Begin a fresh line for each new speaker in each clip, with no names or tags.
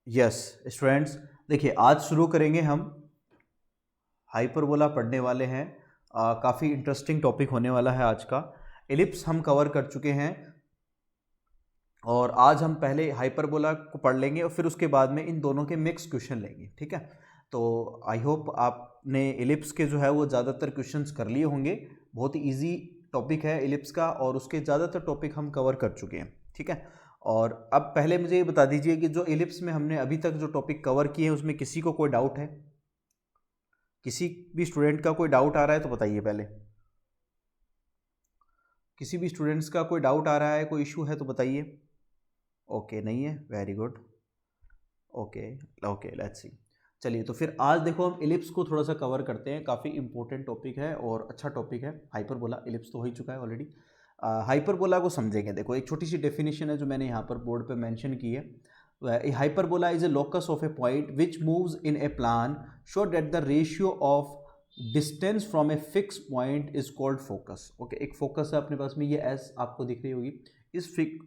Yes students, देखिए आज शुरू करेंगे हम हाइपरबोला पढ़ने वाले हैं। काफ़ी इंटरेस्टिंग टॉपिक होने वाला है आज का। एलिप्स हम कवर कर चुके हैं और आज हम पहले हाइपरबोला को पढ़ लेंगे और फिर उसके बाद में इन दोनों के मिक्स क्वेश्चन लेंगे, ठीक है। तो आई होप आपने एलिप्स के जो है वो ज़्यादातर क्वेश्चंस कर लिए होंगे। बहुत ही ईजी टॉपिक है एलिप्स का और उसके ज़्यादातर टॉपिक हम कवर कर चुके हैं, ठीक है। और अब पहले मुझे ये बता दीजिए कि जो एलिप्स में हमने अभी तक जो टॉपिक कवर किए हैं उसमें किसी को कोई डाउट है? किसी भी स्टूडेंट का कोई डाउट आ रहा है तो बताइए पहले। किसी भी स्टूडेंट्स का कोई डाउट आ रहा है, कोई इशू है तो बताइए। ओके, नहीं है, very good. Okay okay, let's see. चलिए तो फिर आज देखो हम एलिप्स को थोड़ा सा कवर करते हैं। काफ़ी इंपॉर्टेंट टॉपिक है और अच्छा टॉपिक है। हाइपरबोला, एलिप्स तो हो ही चुका है ऑलरेडी। हाइपरबोला को समझेंगे। देखो एक छोटी सी डेफिनेशन है जो मैंने यहाँ पर बोर्ड पे मेंशन की है। Hyperbola is a locus of a point which moves in A plan show that the ratio of distance from a fix point is called focus. Okay, एक फोकस है अपने पास में, ये एस आपको दिख रही होगी।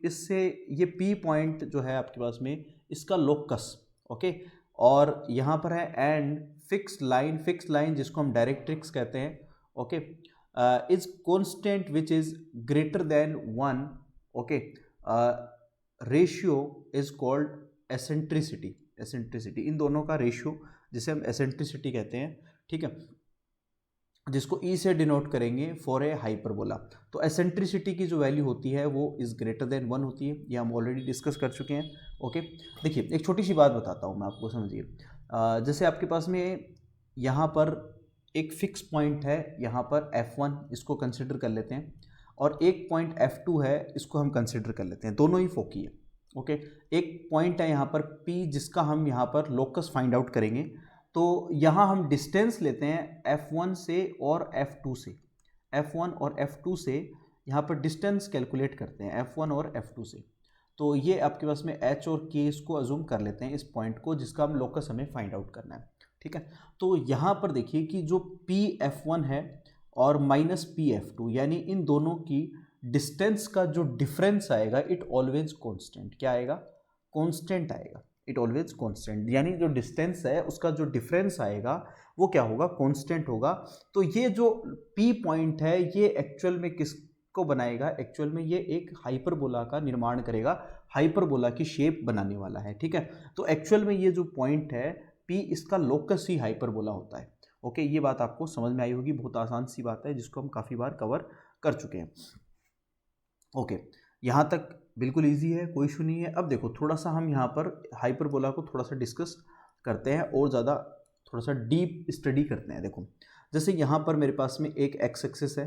इससे ये पी पॉइंट जो है आपके पास में, इसका लोकस, ओके। और यहाँ पर है एंड फिक्स लाइन जिसको हम डायरेक्ट्रिक्स कहते हैं, okay, is constant which is greater than 1, okay. Ratio is called eccentricity. Eccentricity इन दोनों का रेशियो जिसे हम एसेंट्रिसिटी कहते हैं, ठीक है, जिसको ई से डिनोट करेंगे फॉर ए हाइपरबोला। तो एसेंट्रिसिटी की जो वैल्यू होती है वो इज़ ग्रेटर देन 1 होती है। ये हम ऑलरेडी डिस्कस कर चुके हैं, ओके। देखिए एक छोटी सी बात बताता हूँ मैं आपको, समझिए। जैसे आपके पास में यहाँ पर एक फिक्स पॉइंट है, यहाँ पर F1 इसको कंसिडर कर लेते हैं और एक पॉइंट F2 है, इसको हम कंसिडर कर लेते हैं। दोनों ही फोकी है, ओके। एक पॉइंट है यहाँ पर P जिसका हम यहाँ पर लोकस फाइंड आउट करेंगे। तो यहाँ हम डिस्टेंस लेते हैं F1 से और F2 से। F1 और F2 से यहाँ पर डिस्टेंस कैलकुलेट करते हैं, F1 और F2 से। तो ये आपके पास में H और K इसको अजूम कर लेते हैं, इस पॉइंट को जिसका हम लोकस हमें फाइंड आउट करना है, ठीक है। तो यहाँ पर देखिए कि जो PF1 है और माइनस PF2, यानी इन दोनों की डिस्टेंस का जो डिफरेंस आएगा इट ऑलवेज कॉन्स्टेंट। क्या आएगा? कॉन्स्टेंट आएगा। इट ऑलवेज कॉन्स्टेंट, यानी जो डिस्टेंस है उसका जो डिफरेंस आएगा वो क्या होगा? कॉन्स्टेंट होगा। तो ये जो P पॉइंट है ये एक्चुअल में किसको बनाएगा? एक्चुअल में ये एक हाइपरबोला का निर्माण करेगा, हाइपरबोला की शेप बनाने वाला है, ठीक है। तो एक्चुअल में ये जो पॉइंट है P, इसका लोकस ही हाइपरबोला होता है, ओके। ये बात आपको समझ में आई होगी, बहुत आसान सी बात है जिसको हम काफ़ी बार कवर कर चुके हैं, ओके। यहाँ तक बिल्कुल इजी है, कोई इशू नहीं है। अब देखो थोड़ा सा हम यहाँ पर हाइपरबोला को थोड़ा सा डिस्कस करते हैं और ज़्यादा थोड़ा सा डीप स्टडी करते हैं। देखो जैसे यहाँ पर मेरे पास में एक एक्स एक्सिस है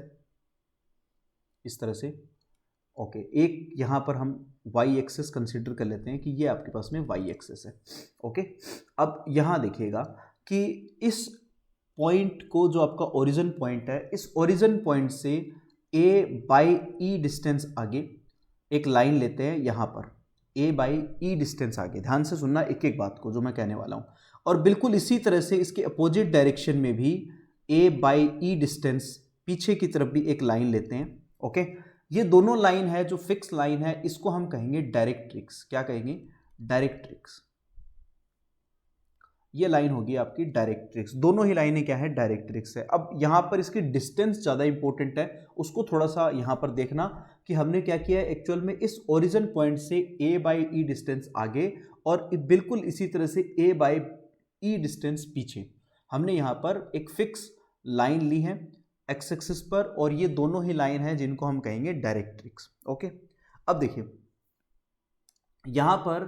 इस तरह से, ओके। एक यहाँ पर हम वाई एक्सिस कंसिडर कर लेते हैं कि ये आपके पास में वाई एक्सिस है, ओके। अब यहाँ देखिएगा कि इस पॉइंट को, जो आपका ओरिजिन पॉइंट है, इस ओरिजिन पॉइंट से ए बाई ई डिस्टेंस आगे एक लाइन लेते हैं यहाँ पर, ए बाई ई डिस्टेंस आगे। ध्यान से सुनना एक एक बात को जो मैं कहने वाला हूँ। और बिल्कुल इसी तरह से इसके अपोजिट डायरेक्शन में भी ए बाई ई डिस्टेंस पीछे की तरफ भी एक लाइन लेते हैं, ओके। ये दोनों लाइन है जो फिक्स लाइन है, इसको हम कहेंगे डायरेक्ट्रिक्स। क्या कहेंगे? डायरेक्ट्रिक्स। ये लाइन होगी आपकी डायरेक्ट्रिक्स। दोनों ही लाइनें क्या है? डायरेक्ट्रिक्स है। अब यहाँ पर इसकी डिस्टेंस ज़्यादा इंपॉर्टेंट है, उसको थोड़ा सा यहाँ पर देखना कि हमने क्या किया है एक्चुअल में। इस ओरिजिन पॉइंट से ए बाई ई डिस्टेंस आगे और बिल्कुल इसी तरह से ए बाई ई डिस्टेंस पीछे, हमने यहाँ पर एक फिक्स लाइन ली है एक्स एक्सिस पर, और ये दोनों ही लाइन है जिनको हम कहेंगे डायरेक्ट्रिक्स, ओके। अब देखिए यहाँ पर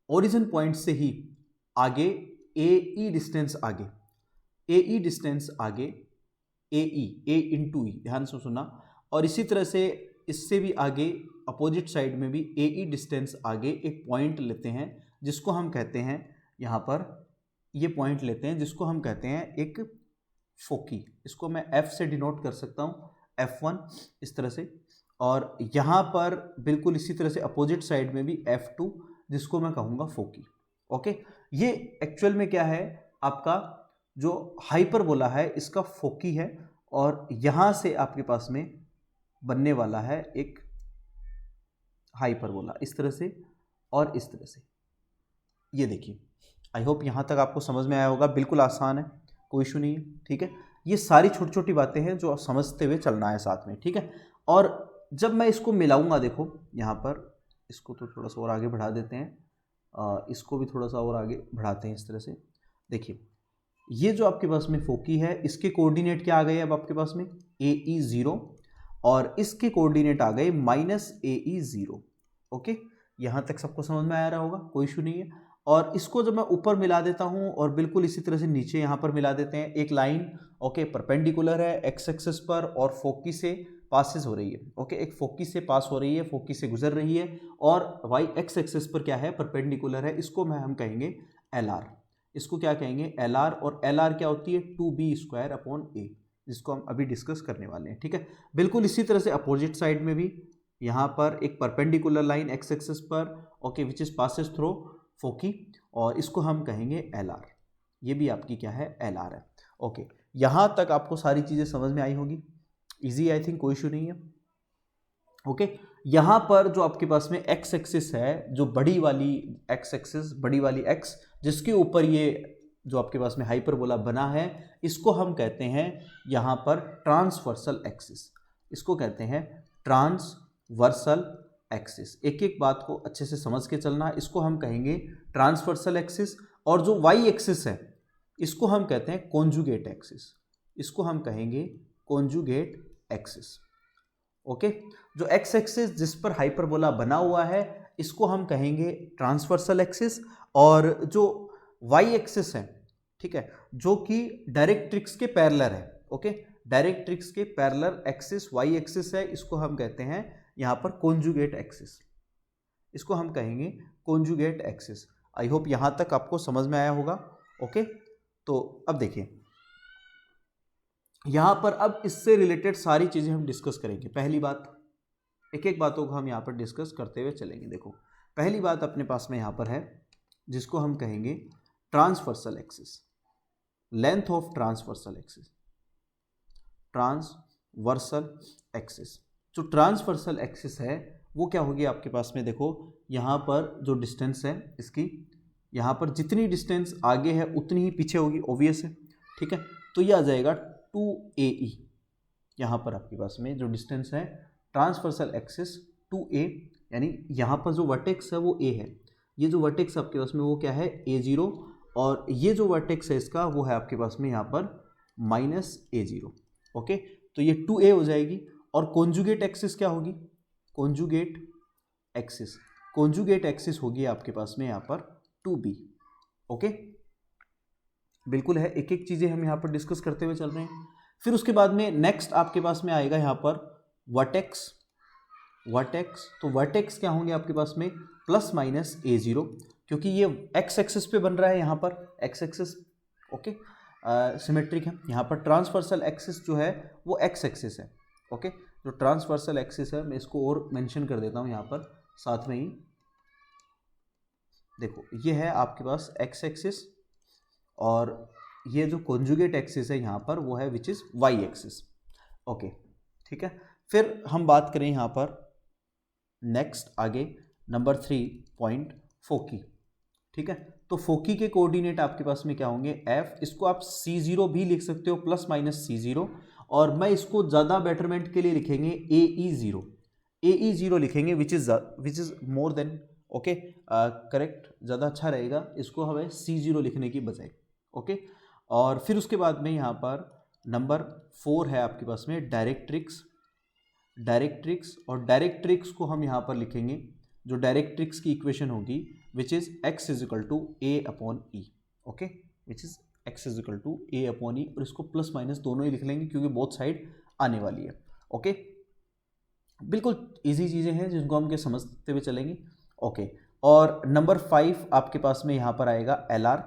ओरिजिन पॉइंट से ही आगे ए ई डिस्टेंस आगे, ए ई डिस्टेंस आगे, ए इंटू ई, ध्यान से सुना। और इसी तरह से इससे भी आगे अपोजिट साइड में भी ए ई डिस्टेंस आगे एक पॉइंट लेते हैं जिसको हम कहते हैं, यहाँ पर ये पॉइंट लेते हैं जिसको हम कहते हैं एक फोकी। इसको मैं F से डिनोट कर सकता हूँ, F1 इस तरह से। और यहाँ पर बिल्कुल इसी तरह से अपोजिट साइड में भी F2 जिसको मैं कहूँगा फोकी, ओके। ये एक्चुअल में क्या है? आपका जो हाइपरबोला है इसका फोकी है और यहाँ से आपके पास में बनने वाला है एक हाइपरबोला, इस तरह से और इस तरह से, ये देखिए, आई होप यहाँ तक आपको समझ में आया होगा, बिल्कुल आसान है, कोई इशू नहीं है, ठीक है। ये सारी छोटी छोटी बातें हैं जो समझते हुए चलना है साथ में, ठीक है। और जब मैं इसको मिलाऊंगा, देखो यहाँ पर इसको तो थोड़ा सा और आगे बढ़ा देते हैं, इसको भी थोड़ा सा और आगे बढ़ाते हैं इस तरह से। देखिए ये जो आपके पास में फोकी है, इसके कोऑर्डिनेट क्या आ गए अब आपके पास में, AE0, और इसके कोऑर्डिनेट आ गए -AE0। ओके, यहाँ तक सबको समझ में आ रहा होगा, कोई इशू नहीं है। और इसको जब मैं ऊपर मिला देता हूँ और बिल्कुल इसी तरह से नीचे यहाँ पर मिला देते हैं, एक लाइन ओके परपेंडिकुलर है एक्स एक्सिस पर और फोकी से पासिस हो रही है। ओके, एक फोकी से पास हो रही है, फोकी से गुजर रही है, और वाई एक्स एक्सिस पर क्या है, परपेंडिकुलर है। इसको हम कहेंगे LR। इसको क्या कहेंगे, LR। और LR क्या होती है, 2B² A, जिसको हम अभी डिस्कस करने वाले हैं, ठीक है। बिल्कुल इसी तरह से अपोजिट साइड में भी यहाँ पर एक परपेंडिकुलर लाइन एक्स एक्सिस पर okay which is passes through foci, और इसको हम कहेंगे LR। ये भी आपकी क्या है, LR है। ओके, यहाँ तक आपको सारी चीज़ें समझ में आई होगी, इजी आई थिंक, कोई इशू नहीं है। ओके, यहाँ पर जो आपके पास में एक्स एक्सिस है, जो बड़ी वाली एक्स एक्सिस, बड़ी वाली एक्स जिसके ऊपर ये जो आपके पास में हाइपरबोला बना है, इसको हम कहते हैं यहाँ पर ट्रांसवर्सल एक्सिस। इसको कहते हैं ट्रांसवर्सल एक्सिस। एक एक बात को अच्छे से समझ के चलना, इसको हम कहेंगे ट्रांसवर्सल एक्सिस। और जो वाई एक्सिस है, इसको हम कहते हैं कॉन्जुगेट एक्सिस। इसको हम कहेंगे कॉन्जुगेट एक्सिस। ओके, जो एक्स एक्सिस जिस पर हाइपरबोला बना हुआ है, इसको हम कहेंगे ट्रांसवर्सल एक्सिस। और जो वाई एक्सिस है, ठीक है, जो कि डायरेक्ट्रिक्स के पैरेलल है, ओके, डायरेक्ट्रिक्स के पैरेलल एक्सिस वाई एक्सिस है, इसको हम कहते हैं यहाँ पर कॉन्जुगेट एक्सिस। इसको हम कहेंगे कॉन्जुगेट एक्सिस। आई होप यहाँ तक आपको समझ में आया होगा। ओके, तो अब देखिए यहाँ पर अब इससे रिलेटेड सारी चीज़ें हम डिस्कस करेंगे। पहली बात, एक एक बातों को हम यहाँ पर डिस्कस करते हुए चलेंगे। देखो पहली बात अपने पास में यहाँ पर है, जिसको हम कहेंगे transversal axis, length of transversal axis. Transversal axis, जो ट्रांसवर्सल एक्सिस है वो क्या होगी आपके पास में, देखो यहाँ पर जो डिस्टेंस है इसकी, यहाँ पर जितनी डिस्टेंस आगे है उतनी ही पीछे होगी, ऑब्वियस है, ठीक है। तो ये आ जाएगा 2AE। यहाँ पर आपके पास में जो डिस्टेंस है ट्रांसवर्सल एक्सिस 2A, यानी यहाँ पर जो वर्टेक्स है वो A है, ये जो वर्टेक्स आपके पास में वो क्या है, A0, और ये जो वर्टेक्स है इसका वो है आपके पास में यहाँ पर -A0। ओके, तो ये 2A हो जाएगी। और कॉन्जुगेट एक्सिस क्या होगी, कॉन्जुगेट एक्सिस, कॉन्जुगेट एक्सिस होगी आपके पास में यहाँ पर 2B। ओके, बिल्कुल है, एक एक चीज़ें हम यहाँ पर डिस्कस करते हुए चल रहे हैं। फिर उसके बाद में नेक्स्ट आपके पास में आएगा यहाँ पर वर्टेक्स। वर्टेक्स, तो वर्टेक्स क्या होंगे आपके पास में, +-A0, क्योंकि ये एक्स एक्सिस पे बन रहा है यहाँ पर, एक्स एक्सिस ओके सिमेट्रिक है। यहाँ पर ट्रांसवर्सल एक्सिस जो है वो एक्स एक्सिस है। ओके, जो ट्रांसवर्सल एक्सिस है मैं इसको और मेंशन कर देता हूँ यहाँ पर साथ में ही। देखो ये है आपके पास एक्स एक्सिस, और ये जो कॉन्जुगेट एक्सिस है यहाँ पर वो है which is why axis. Okay, ठीक है। फिर हम बात करें यहाँ पर नेक्स्ट आगे नंबर 3 पॉइंट फोकी, ठीक है। तो फोकी के कोऑर्डिनेट आपके पास में क्या होंगे, F, इसको आप C0 भी लिख सकते हो, +-C0, और मैं इसको ज़्यादा बेटरमेंट के लिए लिखेंगे AE0। AE0 लिखेंगे which is more than, okay correct, ज़्यादा अच्छा रहेगा इसको हमें C0 लिखने की बजाय। ओके, और फिर उसके बाद में यहाँ पर नंबर 4 है आपके पास में डायरेक्ट्रिक्स। डायरेक्ट्रिक्स, और डायरेक्ट्रिक्स को हम यहाँ पर लिखेंगे, जो डायरेक्ट्रिक्स की इक्वेशन होगी which is x = A/E। Okay, which is x = A/E, और इसको प्लस माइनस दोनों ही लिख लेंगे क्योंकि बोथ साइड आने वाली है। ओके, बिल्कुल इजी चीज़ें हैं जिनको हम के समझते हुए चलेंगे। ओके, और नंबर 5 आपके पास में यहाँ पर आएगा LR।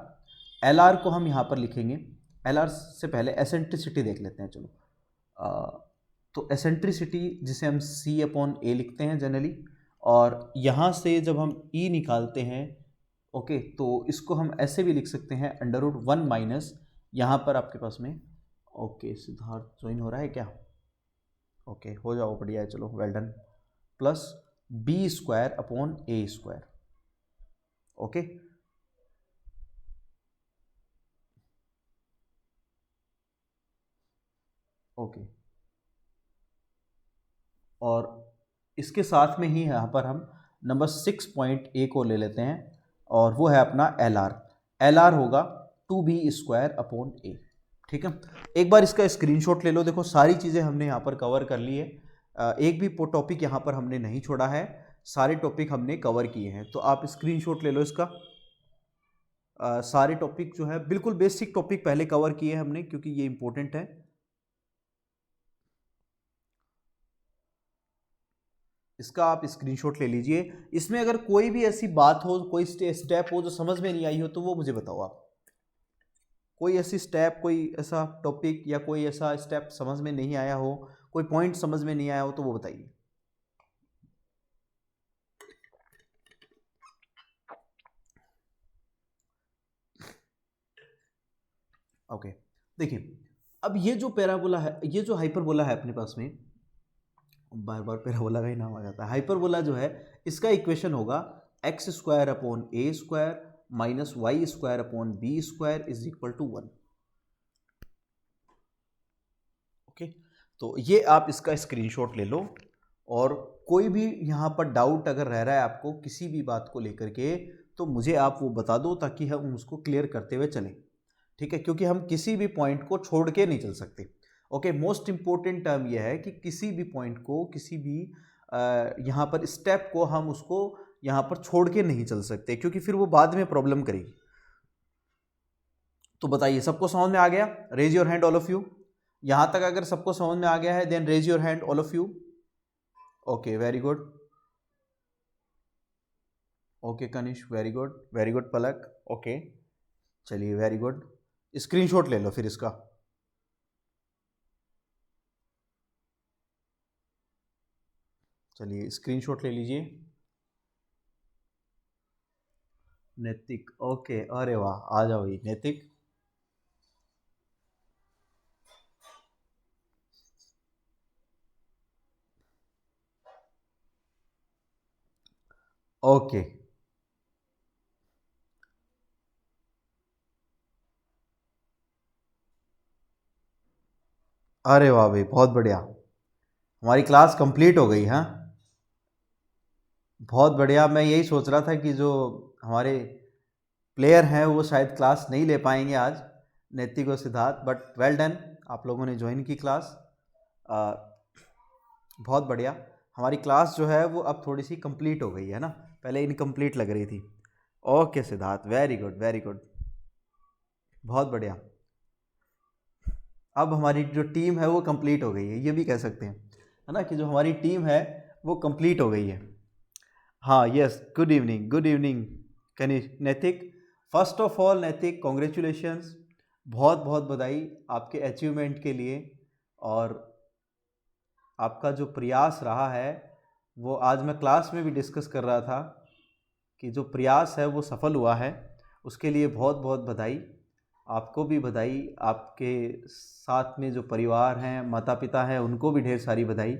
LR को हम यहाँ पर लिखेंगे, LR से पहले एसेंट्रिसिटी देख लेते हैं, चलो। तो एसेंट्रिसिटी जिसे हम C/A लिखते हैं जनरली, और यहाँ से जब हम E निकालते हैं, ओके, तो इसको हम ऐसे भी लिख सकते हैं √1 यहाँ पर आपके पास में, ओके सिद्धार्थ ज्वाइन हो रहा है क्या, ओके हो जाओ, बढ़िया है, चलो well done, +B² A²। Okay, okay, और इसके साथ में ही यहाँ पर हम नंबर 6.a को ले लेते हैं, और वो है अपना एल आर होगा 2b² a। ठीक है, एक बार इसका स्क्रीनशॉट ले लो। देखो सारी चीज़ें हमने यहाँ पर कवर कर ली है, एक भी टॉपिक यहाँ पर हमने नहीं छोड़ा है, सारे टॉपिक हमने कवर किए हैं। तो आप स्क्रीनशॉट ले लो इसका। सारे टॉपिक जो है बिल्कुल बेसिक टॉपिक पहले कवर किए हमने, क्योंकि ये इंपॉर्टेंट है। इसका आप स्क्रीनशॉट ले लीजिए। इसमें अगर कोई भी ऐसी बात हो, कोई स्टेप हो जो समझ में नहीं आई हो, तो वो मुझे बताओ आप। कोई ऐसी स्टेप, कोई ऐसा टॉपिक या कोई ऐसा स्टेप समझ में नहीं आया हो, कोई पॉइंट समझ में नहीं आया हो, तो वो बताइए। ओके, देखिए अब ये जो पैराबोला है, ये जो हाइपरबोला है अपने पास में, बार बार पैराबोला का ही नाम आ जाता है। हाइपरबोला जो है, इसका इक्वेशन होगा x² / a² - y² / b² = 1। Okay, तो ये आप इसका स्क्रीनशॉट ले लो, और कोई भी यहाँ पर डाउट अगर रह रहा है आपको किसी भी बात को लेकर के, तो मुझे आप वो बता दो, ताकि हम उसको क्लियर करते हुए चलें। ठीक है, क्योंकि हम किसी भी पॉइंट को छोड़ के नहीं चल सकते। ओके, मोस्ट इंपॉर्टेंट टर्म यह है कि किसी भी पॉइंट को, किसी भी यहाँ पर स्टेप को हम उसको यहाँ पर छोड़ के नहीं चल सकते, क्योंकि फिर वो बाद में प्रॉब्लम करेगी। तो बताइए, सबको समझ में आ गया? Raise your hand all of you. यहाँ तक अगर सबको समझ में आ गया है, then raise your hand all of you. Okay, very good. Okay Kanishk, very good, very good Palak. Okay, चलिए वेरी गुड। स्क्रीनशॉट ले लो फिर इसका। चलिए स्क्रीनशॉट ले लीजिए। नैतिक, ओके, अरे वाह, आ जाओ भाई नैतिक। ओके, अरे वाह भाई, बहुत बढ़िया, हमारी क्लास कंप्लीट हो गई। हाँ, बहुत बढ़िया। मैं यही सोच रहा था कि जो हमारे प्लेयर हैं वो शायद क्लास नहीं ले पाएंगे आज, नैतिक और सिद्धार्थ, बट वेल डन, आप लोगों ने ज्वाइन की क्लास। बहुत बढ़िया। हमारी क्लास जो है वो अब थोड़ी सी कंप्लीट हो गई है ना, पहले इनकम्प्लीट लग रही थी। Okay Siddharth, very good, very good, बहुत बढ़िया। अब हमारी जो टीम है वो कंप्लीट हो गई है, ये भी कह सकते हैं, है ना, कि जो हमारी टीम है वो कंप्लीट हो गई है। हाँ, yes, good evening, good evening नैतिक। फर्स्ट ऑफ ऑल नैतिक, कॉन्ग्रेचुलेशंस, बहुत बहुत बधाई आपके अचीवमेंट के लिए। और आपका जो प्रयास रहा है, वो आज मैं क्लास में भी डिस्कस कर रहा था कि जो प्रयास है वो सफल हुआ है, उसके लिए बहुत बहुत बधाई। आपको भी बधाई, आपके साथ में जो परिवार हैं, माता पिता हैं, उनको भी ढेर सारी बधाई,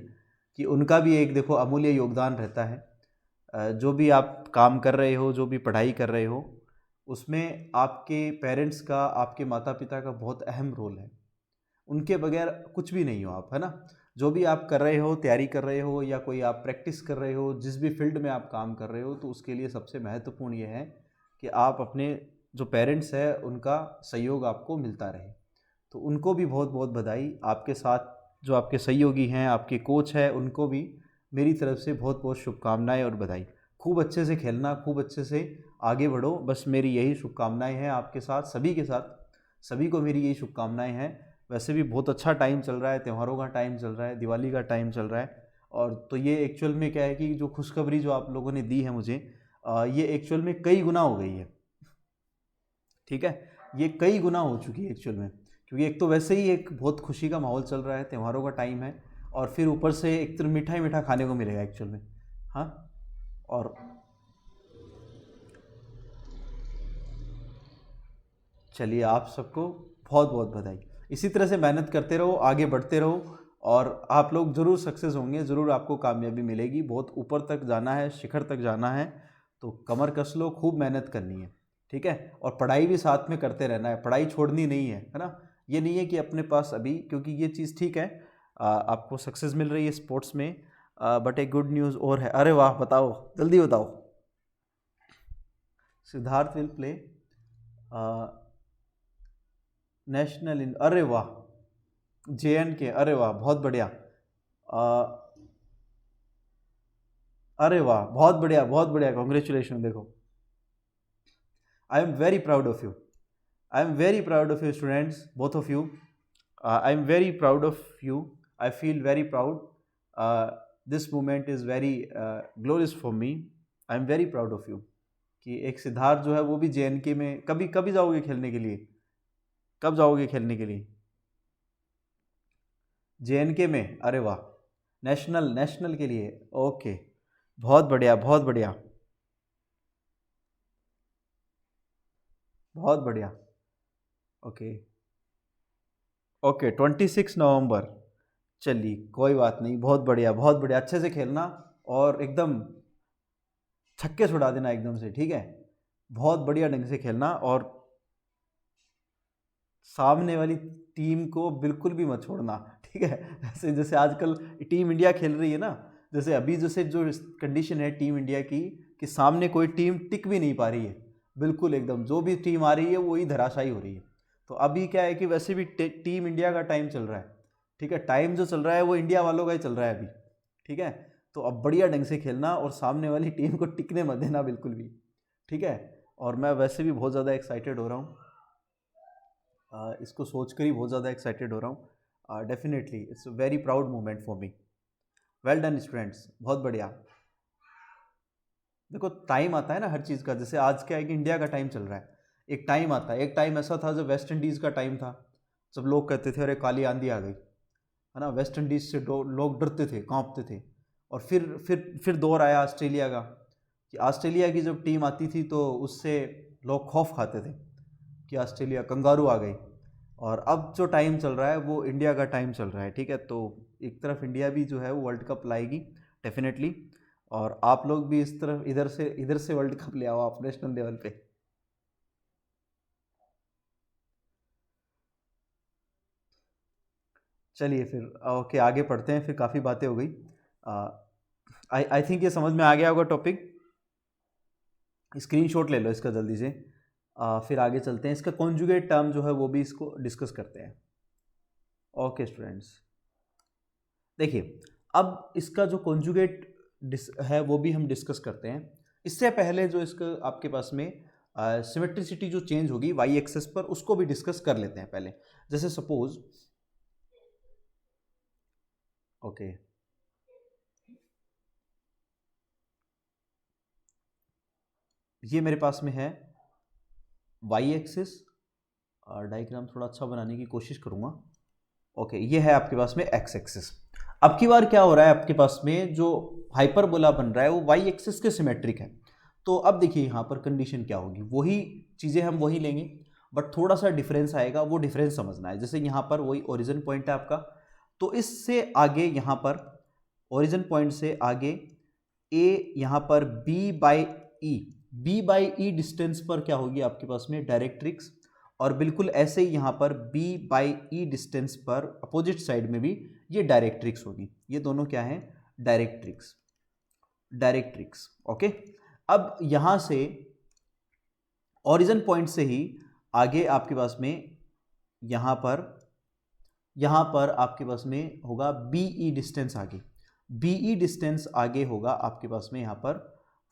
कि उनका भी एक देखो अमूल्य योगदान रहता है। जो भी आप काम कर रहे हो, जो भी पढ़ाई कर रहे हो, उसमें आपके पेरेंट्स का, आपके माता पिता का बहुत अहम रोल है। उनके बगैर कुछ भी नहीं हो आप, है ना। जो भी आप कर रहे हो, तैयारी कर रहे हो, या कोई आप प्रैक्टिस कर रहे हो, जिस भी फील्ड में आप काम कर रहे हो, तो उसके लिए सबसे महत्वपूर्ण ये है कि आप अपने जो पेरेंट्स है उनका सहयोग आपको मिलता रहे। तो उनको भी बहुत बहुत बधाई। आपके साथ जो आपके सहयोगी हैं, आपके कोच हैं, उनको भी मेरी तरफ से बहुत बहुत शुभकामनाएं और बधाई। खूब अच्छे से खेलना, खूब अच्छे से आगे बढ़ो, बस मेरी यही शुभकामनाएं हैं आपके साथ, सभी के साथ, सभी को मेरी यही शुभकामनाएं हैं। वैसे भी बहुत अच्छा टाइम चल रहा है, त्योहारों का टाइम चल रहा है, दिवाली का टाइम चल रहा है। और तो ये एक्चुअल में क्या है कि जो खुशखबरी जो आप लोगों ने दी है मुझे, ये एक्चुअल में कई गुना हो गई है। ठीक है, ये कई गुना हो चुकी है एक्चुअल में, क्योंकि एक तो वैसे ही एक बहुत खुशी का माहौल चल रहा है, त्योहारों का टाइम है, और फिर ऊपर से एक तो मीठा ही मीठा खाने को मिलेगा एक्चुअल में। हाँ, और चलिए आप सबको बहुत बहुत बधाई। इसी तरह से मेहनत करते रहो, आगे बढ़ते रहो, और आप लोग ज़रूर सक्सेस होंगे, ज़रूर आपको कामयाबी मिलेगी। बहुत ऊपर तक जाना है, शिखर तक जाना है, तो कमर कस लो, खूब मेहनत करनी है। ठीक है, और पढ़ाई भी साथ में करते रहना है, पढ़ाई छोड़नी नहीं है ना। ये नहीं है कि अपने पास अभी, क्योंकि ये चीज़ ठीक है, आपको सक्सेस मिल रही है स्पोर्ट्स में, बट एक गुड न्यूज़ और है। अरे वाह, बताओ, जल्दी बताओ। सिद्धार्थ विल प्ले नेशनल इन, अरे वाह, JNK, अरे वाह, बहुत बढ़िया। अरे वाह, बहुत बढ़िया, बहुत बढ़िया, कॉन्ग्रेचुलेशन। देखो, I am very proud of you, I am very proud of you students, both of you. I am very proud of you, I feel very proud, this moment is very glorious for me, I am very proud of you कि एक सिद्धार्थ जो है वो भी JNK में। कभी कभी जाओगे खेलने के लिए, कब जाओगे खेलने के लिए JNK में? अरे वाह, नेशनल, नेशनल के लिए, ओके, बहुत बढ़िया, बहुत बढ़िया, बहुत बढ़िया। ओके, ओके, 26 नवंबर, चलिए कोई बात नहीं, बहुत बढ़िया, बहुत बढ़िया, अच्छे से खेलना और एकदम छक्के छुड़ा देना एकदम से, ठीक है? बहुत बढ़िया ढंग से खेलना और सामने वाली टीम को बिल्कुल भी मत छोड़ना, ठीक है? जैसे जैसे आजकल टीम इंडिया खेल रही है ना, जैसे अभी जैसे जो कंडीशन है टीम इंडिया की, कि सामने कोई टीम टिक भी नहीं पा रही है, बिल्कुल एकदम जो भी टीम आ रही है वही धराशायी हो रही है। तो अभी क्या है कि वैसे भी टीम इंडिया का टाइम चल रहा है, ठीक है? टाइम जो चल रहा है वो इंडिया वालों का ही चल रहा है अभी, ठीक है? तो अब बढ़िया ढंग से खेलना और सामने वाली टीम को टिकने मत देना बिल्कुल भी, ठीक है? और मैं वैसे भी बहुत ज़्यादा एक्साइटेड हो रहा हूँ, इसको सोचकर ही बहुत ज़्यादा एक्साइटेड हो रहा हूँ। Definitely it's a very proud moment for me. Well done students, बहुत बढ़िया। देखो, टाइम आता है ना हर चीज़ का, जैसे आज क्या है कि इंडिया का टाइम चल रहा है, एक टाइम आता है, एक टाइम ऐसा था जब वेस्ट इंडीज़ का टाइम था, जब लोग कहते थे अरे काली आंधी आ गई, है ना? वेस्ट इंडीज़ से लोग डरते थे, कांपते थे। और फिर दौर आया ऑस्ट्रेलिया का, कि ऑस्ट्रेलिया की जब टीम आती थी तो उससे लोग खौफ खाते थे कि ऑस्ट्रेलिया कंगारू आ गई। और अब जो टाइम चल रहा है वो इंडिया का टाइम चल रहा है, ठीक है? तो एक तरफ इंडिया भी जो है वो वर्ल्ड कप लाएगी डेफिनेटली, और आप लोग भी इस तरफ इधर से वर्ल्ड कप ले आओ आप नेशनल लेवल पे। चलिए फिर, ओके, आगे पढ़ते हैं, फिर काफ़ी बातें हो गई। आई आई थिंक ये समझ में आ गया होगा टॉपिक। स्क्रीनशॉट ले लो इसका जल्दी से। फिर आगे चलते हैं, इसका कॉन्जुगेट टर्म जो है वो भी इसको डिस्कस करते हैं। ओके स्टूडेंट्स, देखिए, अब इसका जो कॉन्जुगेट है वो भी हम डिस्कस करते हैं। इससे पहले जो इसका आपके पास में सिमेट्रिसिटी जो चेंज होगी वाई एक्सेस पर, उसको भी डिस्कस कर लेते हैं पहले। जैसे सपोज, ओके, ये मेरे पास में है वाई एक्सिस, डायग्राम थोड़ा अच्छा बनाने की कोशिश करूंगा। ओके, ये है आपके पास में एक्स एक्सिस। अब की बार क्या हो रहा है, आपके पास में जो हाइपरबोला बन रहा है वो वाई एक्सिस के सिमेट्रिक है। तो अब देखिए यहाँ पर कंडीशन क्या होगी, वही चीज़ें हम वही लेंगे, बट थोड़ा सा डिफरेंस आएगा, वो डिफरेंस समझना है। जैसे यहाँ पर वही ओरिजिन पॉइंट है आपका, तो इससे आगे यहाँ पर ओरिजिन पॉइंट से आगे ए, यहाँ पर बी बाई ई डिस्टेंस पर क्या होगी आपके पास में डायरेक्ट्रिक्स, और बिल्कुल ऐसे ही यहाँ पर बी बाई ई डिस्टेंस पर अपोजिट साइड में भी ये डायरेक्ट्रिक्स होगी। ये दोनों क्या है, डायरेक्ट्रिक्स, डायरेक्ट्रिक्स, ओके। अब यहाँ से ओरिजिन पॉइंट से ही आगे आपके पास में यहाँ पर आपके पास में होगा बीई डिस्टेंस आगे, बीई डिस्टेंस आगे होगा आपके पास में यहाँ पर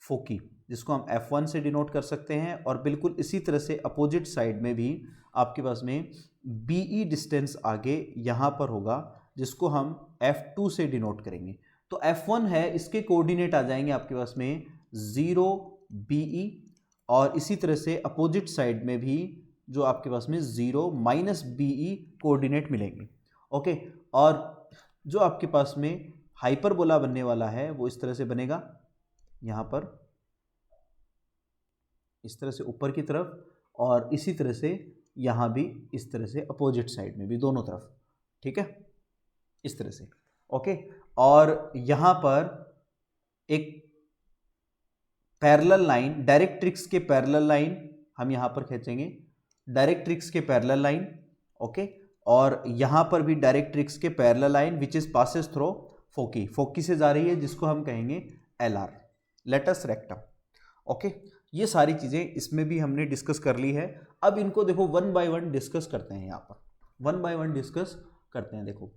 फोकी, जिसको हम F1 से डिनोट कर सकते हैं। और बिल्कुल इसी तरह से अपोजिट साइड में भी आपके पास में बीई डिस्टेंस आगे यहाँ पर होगा, जिसको हम F2 से डिनोट करेंगे। तो F1 है, इसके कोऑर्डिनेट आ जाएंगे आपके पास में 0 BE, और इसी तरह से अपोजिट साइड में भी जो आपके पास में 0 माइनस BE कोऑर्डिनेट मिलेंगे, ओके। और जो आपके पास में हाइपरबोला बनने वाला है वो इस तरह से बनेगा, यहाँ पर इस तरह से ऊपर की तरफ, और इसी तरह से यहाँ भी इस तरह से अपोजिट साइड में भी दोनों तरफ, ठीक है, इस तरह से, ओके। और यहाँ पर एक पैरेलल लाइन, डायरेक्ट्रिक्स के पैरेलल लाइन हम यहाँ पर खींचेंगे, डायरेक्ट्रिक्स के पैरेलल लाइन, ओके। और यहाँ पर भी डायरेक्ट्रिक्स के parallel line which is passes through foci, foci से जा रही है जिसको हम कहेंगे L R, latus rectum. Okay, ये सारी चीज़ें इसमें भी हमने डिस्कस कर ली है। अब इनको देखो वन बाय वन डिस्कस करते हैं, यहाँ पर वन बाय वन डिस्कस करते हैं। देखो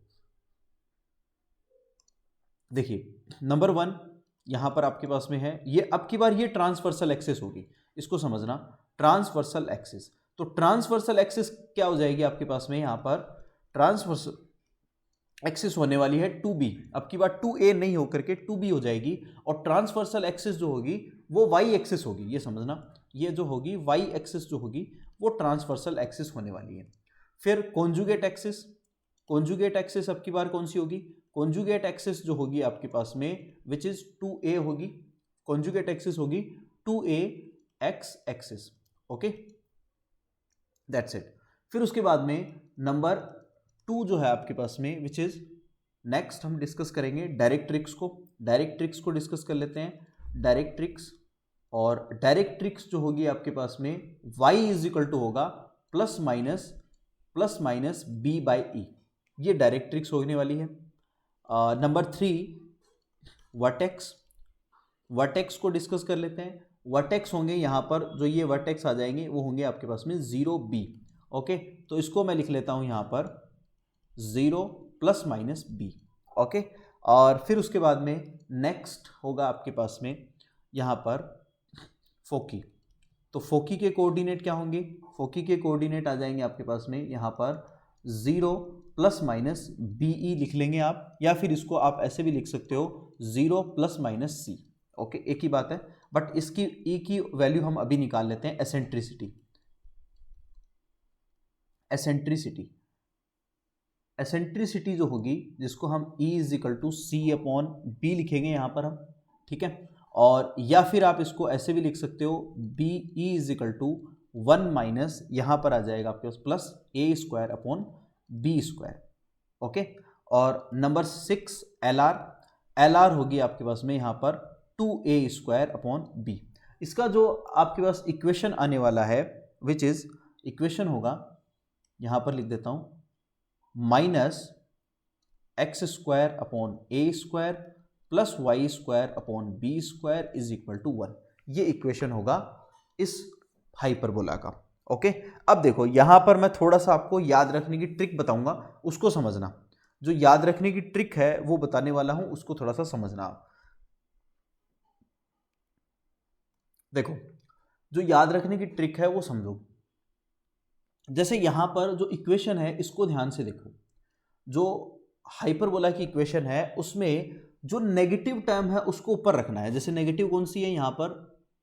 देखिए नंबर वन यहाँ पर आपके पास में है, ये अब की बार ये ट्रांसवर्सल एक्सिस होगी, इसको समझना, ट्रांसवर्सल एक्सिस। तो ट्रांसवर्सल एक्सिस क्या हो जाएगी आपके पास में, यहाँ पर ट्रांसवर्सल एक्सिस होने वाली है 2b, अब की बार 2a नहीं होकर के 2b हो जाएगी। और ट्रांसवर्सल एक्सिस जो होगी वो y एक्सिस होगी, ये समझना, ये जो होगी y एक्सिस जो होगी वो ट्रांसवर्सल एक्सिस होने वाली है। फिर कॉन्जुगेट एक्सिस, कॉन्जुगेट एक्सिस अब की बार कौन सी होगी, कॉन्जुगेट एक्सिस जो होगी आपके पास में विच इज 2a होगी, कॉन्जुगेट एक्सिस होगी 2a x axis. Okay, that's it. फिर उसके बाद में नंबर 2 जो है आपके पास में विच इज नेक्स्ट हम डिस्कस करेंगे डायरेक्ट्रिक्स को, डायरेक्ट्रिक्स को डिस्कस कर लेते हैं। डायरेक्ट्रिक्स, और डायरेक्ट्रिक्स जो होगी आपके पास में y इज इक्वल टू होगा plus minus b by E, ये डायरेक्ट्रिक्स होने वाली है। नंबर 3 वर्टेक्स, वर्टेक्स को डिस्कस कर लेते हैं। वर्टेक्स होंगे यहाँ पर, जो ये वर्टेक्स आ जाएंगे वो होंगे आपके पास में 0b। ओके, तो इसको मैं लिख लेता हूँ यहाँ पर 0 प्लस माइनस b। ओके, और फिर उसके बाद में नेक्स्ट होगा आपके पास में यहाँ पर फोकी, तो फोकी के कोऑर्डिनेट क्या होंगे, फोकी के कोऑर्डिनेट आ जाएंगे आपके पास में यहाँ पर 0 प्लस माइनस बी ई लिख लेंगे आप, या फिर इसको आप ऐसे भी लिख सकते हो 0 प्लस माइनस सी। ओके, एक ही बात है, बट इसकी ई की वैल्यू हम अभी निकाल लेते हैं, एसेंट्रिसिटी, एसेंट्रिसिटी, एसेंट्रिसिटी जो होगी जिसको हम E is equal to C upon B लिखेंगे यहाँ पर हम, ठीक है। और या फिर आप इसको ऐसे भी लिख सकते हो B E is equal to 1 minus यहाँ पर आ जाएगा आपके पास plus A square upon B square. Okay, और number 6 L R, L R होगी आपके पास में यहाँ पर 2a स्क्वायर अपॉन बी। इसका जो आपके पास इक्वेशन आने वाला है विच इज इक्वेशन होगा, यहाँ पर लिख देता हूँ, minus X square upon A square plus Y square upon B square is equal to 1। ये इक्वेशन होगा इस हाइपरबोला का। ओके, अब देखो यहाँ पर मैं थोड़ा सा आपको याद रखने की ट्रिक बताऊंगा, उसको समझना। जो याद रखने की ट्रिक है वो बताने वाला हूं, उसको थोड़ा सा समझना आप। देखो, जो याद रखने की ट्रिक है वो समझो। जैसे यहां पर जो इक्वेशन है इसको ध्यान से देखो, जो हाइपरबोला की इक्वेशन है उसमें जो नेगेटिव टर्म है उसको ऊपर रखना है। जैसे नेगेटिव कौन सी है यहाँ पर,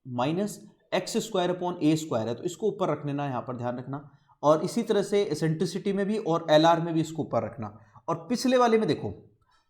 minus X square upon A square है, तो इसको ऊपर रख लेना, यहाँ पर ध्यान रखना। और इसी तरह से एसेंट्रिसिटी में भी और एल आर में भी इसको ऊपर रखना। और पिछले वाले में देखो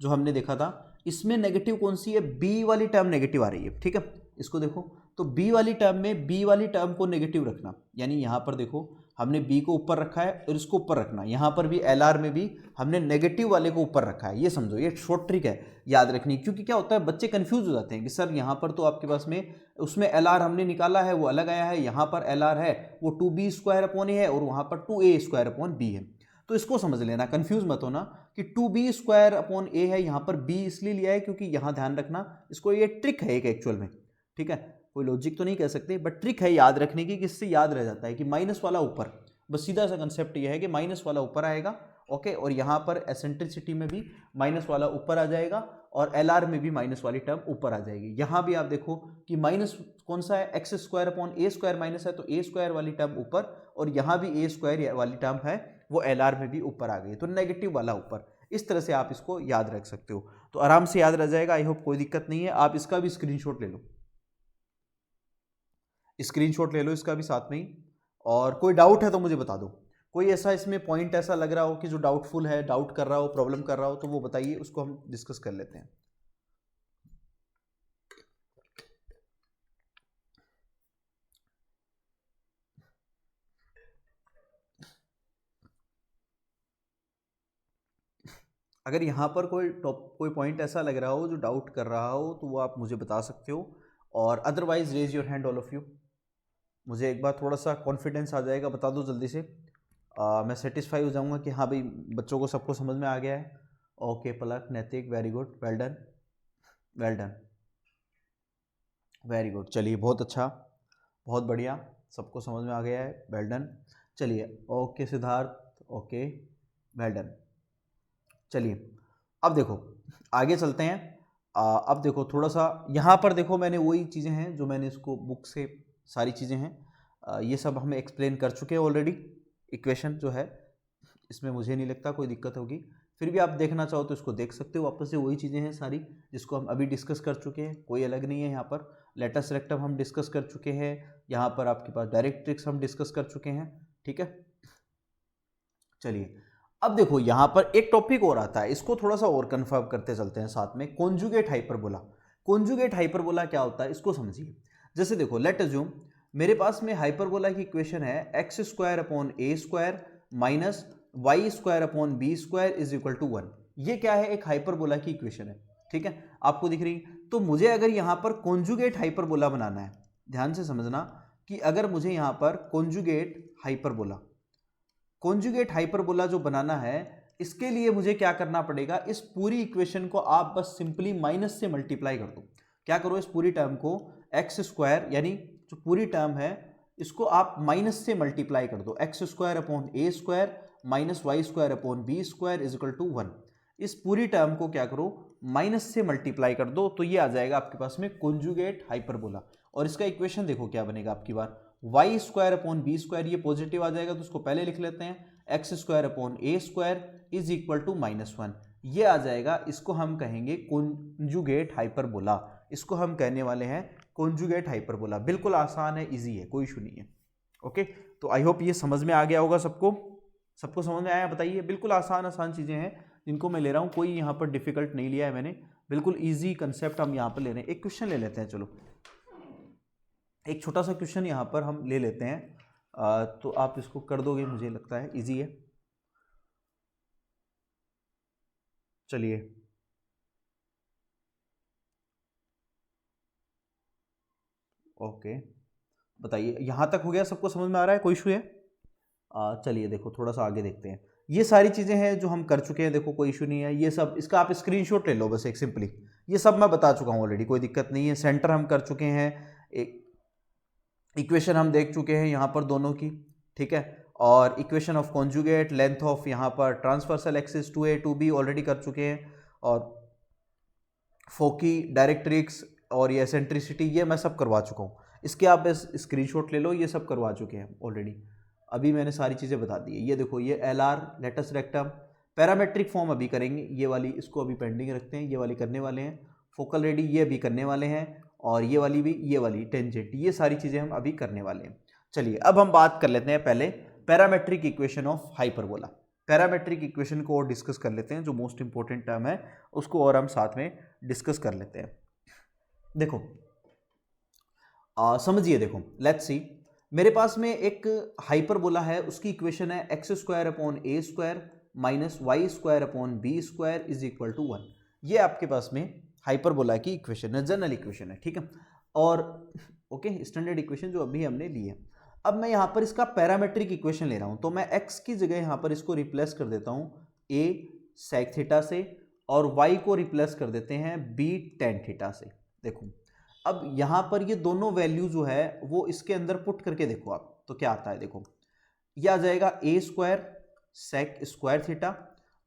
जो हमने देखा था, इसमें नेगेटिव कौन सी है, बी वाली टर्म नेगेटिव आ रही है, ठीक है। इसको देखो, तो बी वाली टर्म में बी वाली टर्म को नेगेटिव रखना, यानी यहाँ पर देखो हमने बी को ऊपर रखा है और इसको ऊपर रखना। यहाँ पर भी एल आर में भी हमने नेगेटिव वाले को ऊपर रखा है। ये समझो, ये शॉर्ट ट्रिक है याद रखनी, क्योंकि क्या होता है बच्चे कंफ्यूज हो जाते हैं कि सर यहाँ पर तो आपके पास में उसमें एल आर हमने निकाला है वो अलग आया है, यहाँ पर एल आर है वो 2b स्क्वायर अपॉन ए है और वहाँ पर 2a स्क्वायर अपॉन बी है। तो इसको समझ लेना, कंफ्यूज मत होना कि 2b स्क्वायर अपॉन ए है, यहाँ पर b इसलिए लिया है क्योंकि यहाँ ध्यान रखना, इसको ये ट्रिक है एक एक्चुअल में, ठीक है। कोई लॉजिक तो नहीं कह सकते, बट ट्रिक है याद रखने की, किससे याद रह जाता है कि माइनस वाला ऊपर, बस सीधा सा कंसेप्ट ये है कि माइनस वाला ऊपर आएगा। ओके, और यहाँ पर एसेंट्रिसिटी में भी माइनस वाला ऊपर आ जाएगा और एल आर में भी माइनस वाली टर्म ऊपर आ जाएगी। यहाँ भी आप देखो कि माइनस कौन सा है, X square upon A square minus है, तो ए स्क्वायर वाली टर्म ऊपर, और यहाँ भी ए स्क्वायर वाली टर्म है वो एल आर में भी ऊपर आ गई, तो नेगेटिव वाला ऊपर। इस तरह से आप इसको याद रख सकते हो, तो आराम से याद रह जाएगा। आई होप कोई दिक्कत नहीं है। आप इसका भी स्क्रीनशॉट ले लो, स्क्रीनशॉट ले लो इसका भी साथ में ही। और कोई डाउट है तो मुझे बता दो, कोई ऐसा इसमें पॉइंट ऐसा लग रहा हो कि जो डाउटफुल है, डाउट कर रहा हो, प्रॉब्लम कर रहा हो, तो वो बताइए, उसको हम डिस्कस कर लेते हैं। अगर यहाँ पर कोई पॉइंट ऐसा लग रहा हो जो डाउट कर रहा हो तो वो आप मुझे बता सकते हो, और otherwise raise your hand all of you. मुझे एक बार थोड़ा सा कॉन्फिडेंस आ जाएगा, बता दो जल्दी से। मैं सेटिस्फाई हो जाऊंगा कि हाँ भाई बच्चों को सबको समझ में आ गया है। ओके पलक, नैतिक, very good, well done, well done, very good. चलिए बहुत अच्छा, बहुत बढ़िया, सबको समझ में आ गया है, वेल डन। चलिए okay Siddharth, okay well done. चलिए अब देखो आगे चलते हैं। अब देखो थोड़ा सा यहाँ पर देखो, मैंने वही चीज़ें हैं जो मैंने इसको बुक से सारी चीज़ें हैं, ये सब हम एक्सप्लेन कर चुके हैं ऑलरेडी। इक्वेशन जो है इसमें मुझे नहीं लगता कोई दिक्कत होगी, फिर भी आप देखना चाहो तो इसको देख सकते हो, वापस से वही चीज़ें हैं सारी जिसको हम अभी डिस्कस कर चुके हैं, कोई अलग नहीं है। यहाँ पर लेटस रेक्टम हम डिस्कस कर चुके हैं, यहाँ पर आपके पास डायरेक्ट्रिक्स हम डिस्कस कर चुके हैं, ठीक है। चलिए अब देखो यहाँ पर एक टॉपिक और आता है, इसको थोड़ा सा और कंफर्म करते चलते हैं साथ में, कॉन्जुगेट हाइपरबोला। कॉन्जुगेट हाइपरबोला क्या होता है इसको समझिए। जैसे देखो लेट अज्यूम मेरे पास में हाइपरबोला की इक्वेशन है X square upon A square minus Y square upon B square is equal to 1। ये क्या है, एक हाइपरबोला की इक्वेशन है, ठीक है, आपको दिख रही। तो मुझे अगर यहाँ पर कॉन्जुगेट हाइपरबोला बनाना है, ध्यान से समझना कि अगर मुझे यहाँ पर कॉन्जुगेट हाइपरबोला जो बनाना है, इसके लिए मुझे क्या करना पड़ेगा, इस पूरी इक्वेशन को आप बस सिंपली माइनस से मल्टीप्लाई कर दो। क्या करो, इस पूरी टर्म को एक्स स्क्वायर यानी जो पूरी टर्म है इसको आप माइनस से मल्टीप्लाई कर दो, X square upon A square minus Y square upon B square is equal to 1। इस पूरी टर्म को क्या करो, माइनस से मल्टीप्लाई कर दो, तो ये आ जाएगा आपके पास में कॉन्जुगेट हाइपरबोला। और इसका इक्वेशन देखो क्या बनेगा आपकी बार, Y square upon B square, ये पॉजिटिव आ जाएगा तो उसको पहले लिख लेते हैं, X square upon A square is equal to -1, ये आ जाएगा। इसको हम कहेंगे कॉन्जुगेट हाइपरबोला, इसको हम कहने वाले हैं कॉन्जुगेट हाइपरबोला। बिल्कुल आसान है, इजी है, कोई इशू नहीं है। ओके, तो आई होप ये समझ में आ गया होगा सबको, सबको समझ में आया बताइए। बिल्कुल आसान आसान चीज़ें हैं जिनको मैं ले रहा हूँ, कोई यहाँ पर डिफिकल्ट नहीं लिया है मैंने, बिल्कुल ईजी कंसेप्ट हम यहाँ पर ले रहे हैं। एक क्वेश्चन ले लेते हैं, चलो एक छोटा सा क्वेश्चन यहाँ पर हम ले लेते हैं, तो आप इसको कर दोगे, मुझे लगता है इजी है। चलिए ओके, बताइए यहाँ तक हो गया, सबको समझ में आ रहा है, कोई इशू है? चलिए देखो थोड़ा सा आगे देखते हैं। ये सारी चीज़ें हैं जो हम कर चुके हैं, देखो कोई इशू नहीं है, ये सब इसका आप स्क्रीनशॉट ले लो बस एक सिंपली, ये सब मैं बता चुका हूँ ऑलरेडी, कोई दिक्कत नहीं है। सेंटर हम कर चुके हैं, एक इक्वेशन हम देख चुके हैं यहाँ पर दोनों की, ठीक है, और equation of conjugate, length of यहाँ पर transversal axis 2a 2b already कर चुके हैं, और फोकी, डायरेक्ट्रिक्स और ये एसेंट्रिसिटी, ये मैं सब करवा चुका हूँ। इसके आप बस स्क्रीनशॉट ले लो, ये सब करवा चुके हैं ऑलरेडी, अभी मैंने सारी चीज़ें बता दी है। ये देखो ये LR latus rectum, parametric form अभी करेंगे, ये वाली इसको अभी पेंडिंग रखते हैं, ये वाली करने वाले हैं। फोकल रेडी ये अभी करने वाले हैं, और ये वाली भी, ये वाली टेंजेंट, ये सारी चीज़ें हम अभी करने वाले हैं। चलिए अब हम बात कर लेते हैं पहले parametric equation of hyperbola. Parametric equation को और डिस्कस कर लेते हैं, जो मोस्ट इंपॉर्टेंट टर्म है उसको और हम साथ में डिस्कस कर लेते हैं। देखो समझिए, देखो लेट्स सी, मेरे पास में एक हाइपरबोला है, उसकी इक्वेशन है X square upon A square minus Y square upon B square is equal to 1। ये आपके पास में हाइपरबोला की इक्वेशन है, जनरल इक्वेशन है, ठीक है, और ओके स्टैंडर्ड इक्वेशन जो अभी हमने ली है। अब मैं यहाँ पर इसका पैरामेट्रिक इक्वेशन ले रहा हूँ, तो मैं x की जगह यहाँ पर इसको रिप्लेस कर देता हूँ a sec थीटा से, और y को रिप्लेस कर देते हैं b tan थीटा से। देखो अब यहाँ पर ये दोनों वैल्यू जो है वो इसके अंदर पुट करके देखो आप, तो क्या आता है, देखो ये आ जाएगा a square sec square theta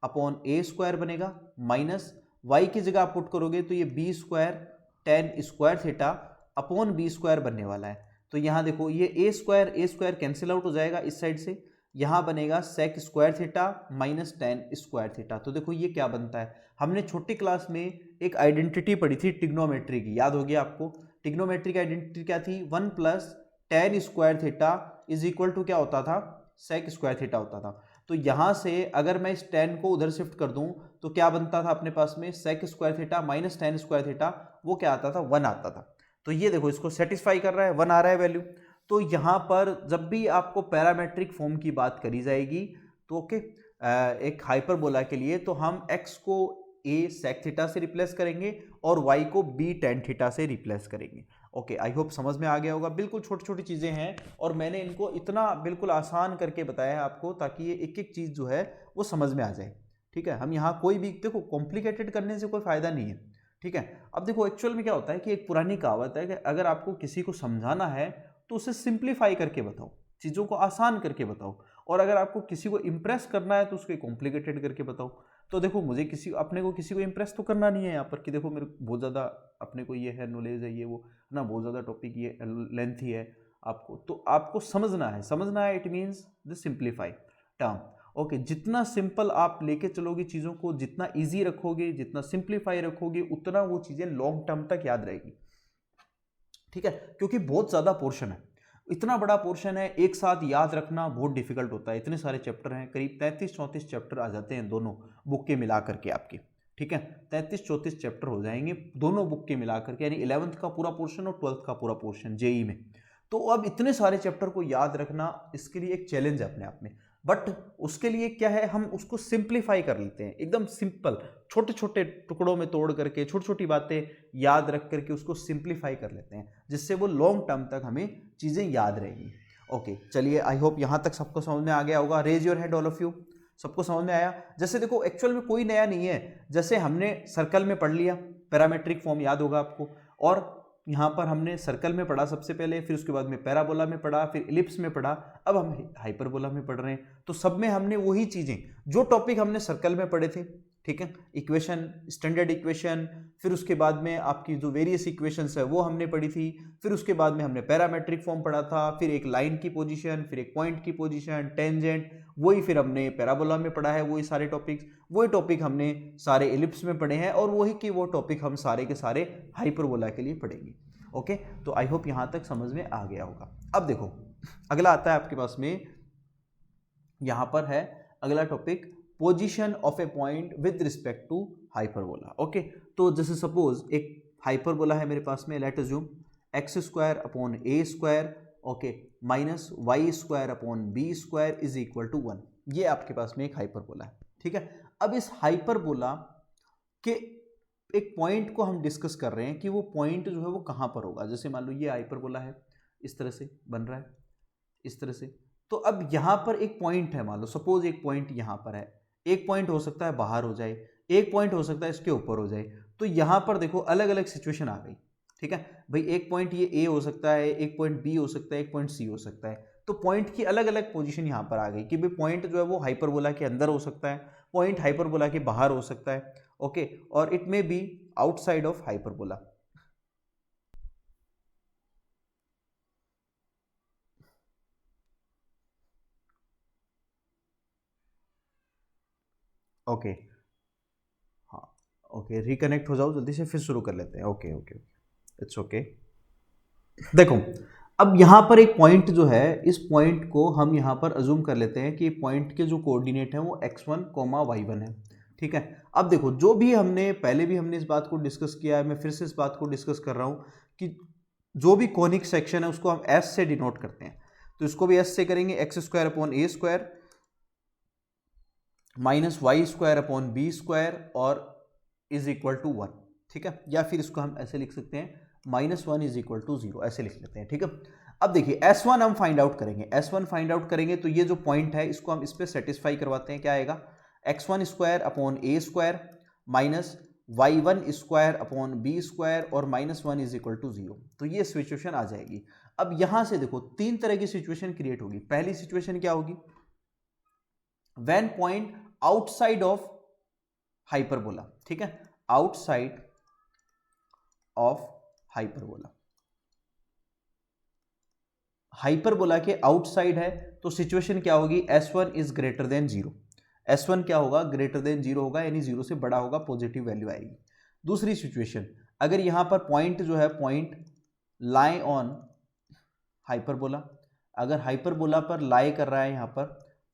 upon a square बनेगा, माइनस y की जगह आप पुट करोगे तो ये b square tan square theta upon b square बनने वाला है। तो यहाँ देखो ये a स्क्वायर कैंसिल आउट हो जाएगा इस साइड से, यहाँ बनेगा sec square theta minus tan square theta. तो देखो ये क्या बनता है, हमने छोटी क्लास में एक आइडेंटिटी पढ़ी थी ट्रिग्नोमेट्री की, याद हो गया आपको? ट्रिग्नोमेट्री की आइडेंटिटी क्या थी, 1 plus tan square theta is equal to क्या होता था, sec स्क्वायर थीटा होता था। तो यहाँ से अगर मैं इस tan को उधर शिफ्ट कर दूं तो क्या बनता था अपने पास में, sec square theta minus tan square theta, वो क्या आता था, 1 आता था। तो ये देखो इसको सेटिस्फाई कर रहा है, 1 आ रहा है वैल्यू। तो यहाँ पर जब भी आपको पैरामेट्रिक फॉर्म की बात करी जाएगी तो ओके, एक हाइपरबोला के लिए तो हम x को a sec थीटा से रिप्लेस करेंगे और y को b tan थीटा से रिप्लेस करेंगे। ओके, आई होप समझ में आ गया होगा। बिल्कुल छोटी छोटी चीज़ें हैं और मैंने इनको इतना बिल्कुल आसान करके बताया है आपको, ताकि ये एक एक चीज़ जो है वो समझ में आ जाए। ठीक है, हम यहाँ कोई भी देखो कॉम्प्लिकेटेड करने से कोई फ़ायदा नहीं है। ठीक है, अब देखो एक्चुअल में क्या होता है कि एक पुरानी कहावत है कि अगर आपको किसी को समझाना है तो उसे सिंप्लीफाई करके बताओ, चीज़ों को आसान करके बताओ, और अगर आपको किसी को इम्प्रेस करना है तो उसको कॉम्प्लिकेटेड करके बताओ। तो देखो मुझे अपने को किसी को इम्प्रेस तो करना नहीं है यहाँ पर कि देखो मेरे बहुत ज़्यादा अपने को ये है, नॉलेज है, ये वो ना, बहुत ज़्यादा टॉपिक ये लेंथी है आपको, तो आपको समझना है it means the simplify term. Okay, जितना सिंपल आप लेके चलोगे चीज़ों को, जितना इजी रखोगे, जितना सिंप्लीफाई रखोगे, उतना वो चीज़ें लॉन्ग टर्म तक याद रहेगी। ठीक है, क्योंकि बहुत ज़्यादा पोर्शन है, इतना बड़ा पोर्शन है, एक साथ याद रखना बहुत डिफिकल्ट होता है। इतने सारे चैप्टर हैं, करीब 33-34 चैप्टर आ जाते हैं दोनों बुक के मिला करके आपके। ठीक है, 33-34 चैप्टर हो जाएंगे दोनों बुक के मिला करके, यानी 11th का पूरा पोर्शन और 12th का पूरा पोर्शन जेई में। तो अब इतने सारे चैप्टर को याद रखना इसके लिए एक चैलेंज है अपने आप में, बट उसके लिए क्या है, हम उसको सिंप्लीफाई कर लेते हैं, एकदम सिंपल, छोटे छोटे टुकड़ों में तोड़ करके, छोटी छोटी बातें याद रख करके उसको सिंप्लीफाई कर लेते हैं, जिससे वो लॉन्ग टर्म तक हमें चीज़ें याद रहेंगी। ओके, चलिए, आई होप यहाँ तक सबको समझ में आ गया होगा। Raise your hand all of you, सबको समझ में आया। जैसे देखो एक्चुअल में कोई नया नहीं है, जैसे हमने सर्कल में पढ़ लिया, पैरामेट्रिक फॉर्म याद होगा आपको, और यहाँ पर हमने सर्कल में पढ़ा सबसे पहले, फिर उसके बाद में पैराबोला में पढ़ा, फिर इलिप्स में पढ़ा, अब हम हाइपरबोला में पढ़ रहे हैं। तो सब में हमने वही चीज़ें, जो टॉपिक हमने सर्कल में पढ़े थे, ठीक है, इक्वेशन, स्टैंडर्ड इक्वेशन, फिर उसके बाद में आपकी जो वेरियस इक्वेशंस है वो हमने पढ़ी थी, फिर उसके बाद में हमने पैरामेट्रिक फॉर्म पढ़ा था, फिर एक लाइन की पोजीशन, फिर एक पॉइंट की पोजीशन, टेंजेंट, वही फिर हमने पैराबोला में पढ़ा है, वही सारे टॉपिक्स, वही टॉपिक हमने सारे इलिप्स में पढ़े हैं, और वही की वो टॉपिक हम सारे के सारे हाइपरबोला के लिए पढ़ेंगे। ओके, तो आई होप यहाँ तक समझ में आ गया होगा। अब देखो अगला आता है आपके पास में, यहाँ पर है अगला topic, position of a point with respect to hyperbola. Okay, तो जैसे सपोज एक हाइपरबोला है मेरे पास में, let assume X square upon A square, okay, minus Y square upon B square is equal to 1। ये आपके पास में एक हाइपरबोला है। ठीक है, अब इस हाइपरबोला के एक पॉइंट को हम डिस्कस कर रहे हैं कि वो पॉइंट जो है वो कहाँ पर होगा। जैसे मान लो ये हाइपरबोला है, इस तरह से बन रहा है, इस तरह से, तो अब यहाँ पर एक पॉइंट है, मान लो सपोज एक पॉइंट यहाँ पर है, एक पॉइंट हो सकता है बाहर हो जाए, एक पॉइंट हो सकता है इसके ऊपर हो जाए। तो यहाँ पर देखो अलग अलग सिचुएशन आ गई। ठीक है भाई, एक पॉइंट ये ए हो सकता है, एक पॉइंट बी हो सकता है, एक पॉइंट सी हो सकता है। तो पॉइंट की अलग अलग पोजीशन यहाँ पर आ गई कि भाई पॉइंट जो है वो हाइपरबोला के अंदर हो सकता है, पॉइंट हाइपरबोला के बाहर हो सकता है। ओके, और it may be outside of hyperbola. Okay, हाँ, ओके, रिकनेक्ट हो जाओ जल्दी से, फिर शुरू कर लेते हैं। Okay okay, it's okay. देखो अब यहाँ पर एक पॉइंट जो है, इस पॉइंट को हम यहाँ पर अज्यूम कर लेते हैं कि पॉइंट के जो कोऑर्डिनेट हैं वो x1, y1 है। ठीक है, अब देखो जो भी हमने पहले भी हमने इस बात को डिस्कस किया है, मैं फिर से इस बात को डिस्कस कर रहा हूँ कि जो भी कोनिक सेक्शन है उसको हम s से डिनोट करते हैं। तो इसको भी s से करेंगे, X square upon A square minus Y square upon B square और इज इक्वल टू 1। ठीक है, या फिर इसको हम ऐसे लिख सकते हैं, -1 इज इक्वल टू 0, ऐसे लिख लेते हैं। ठीक है, अब देखिए S1 हम फाइंड आउट करेंगे, S1 फाइंड आउट करेंगे तो ये जो पॉइंट है इसको हम इस पर सेटिस्फाई करवाते हैं। क्या आएगा, x1 square upon A square minus y1 square upon B square और -1 इज इक्वल टू 0। तो ये सिचुएशन आ जाएगी। अब यहां से देखो तीन तरह की सिचुएशन क्रिएट होगी। पहली सिचुएशन क्या होगी, when point outside of hyperbola. ठीक है, आउटसाइड ऑफ हाइपरबोला, हाइपरबोला के आउटसाइड है तो सिचुएशन क्या होगी, S1 is greater than 0। S1 क्या होगा, ग्रेटर देन 0 होगा, यानी 0 से बड़ा होगा, पॉजिटिव वैल्यू आएगी। दूसरी सिचुएशन, अगर यहां पर पॉइंट जो है, पॉइंट लाई ऑन हाइपरबोला, अगर हाइपरबोला पर लाई कर रहा है यहां पर,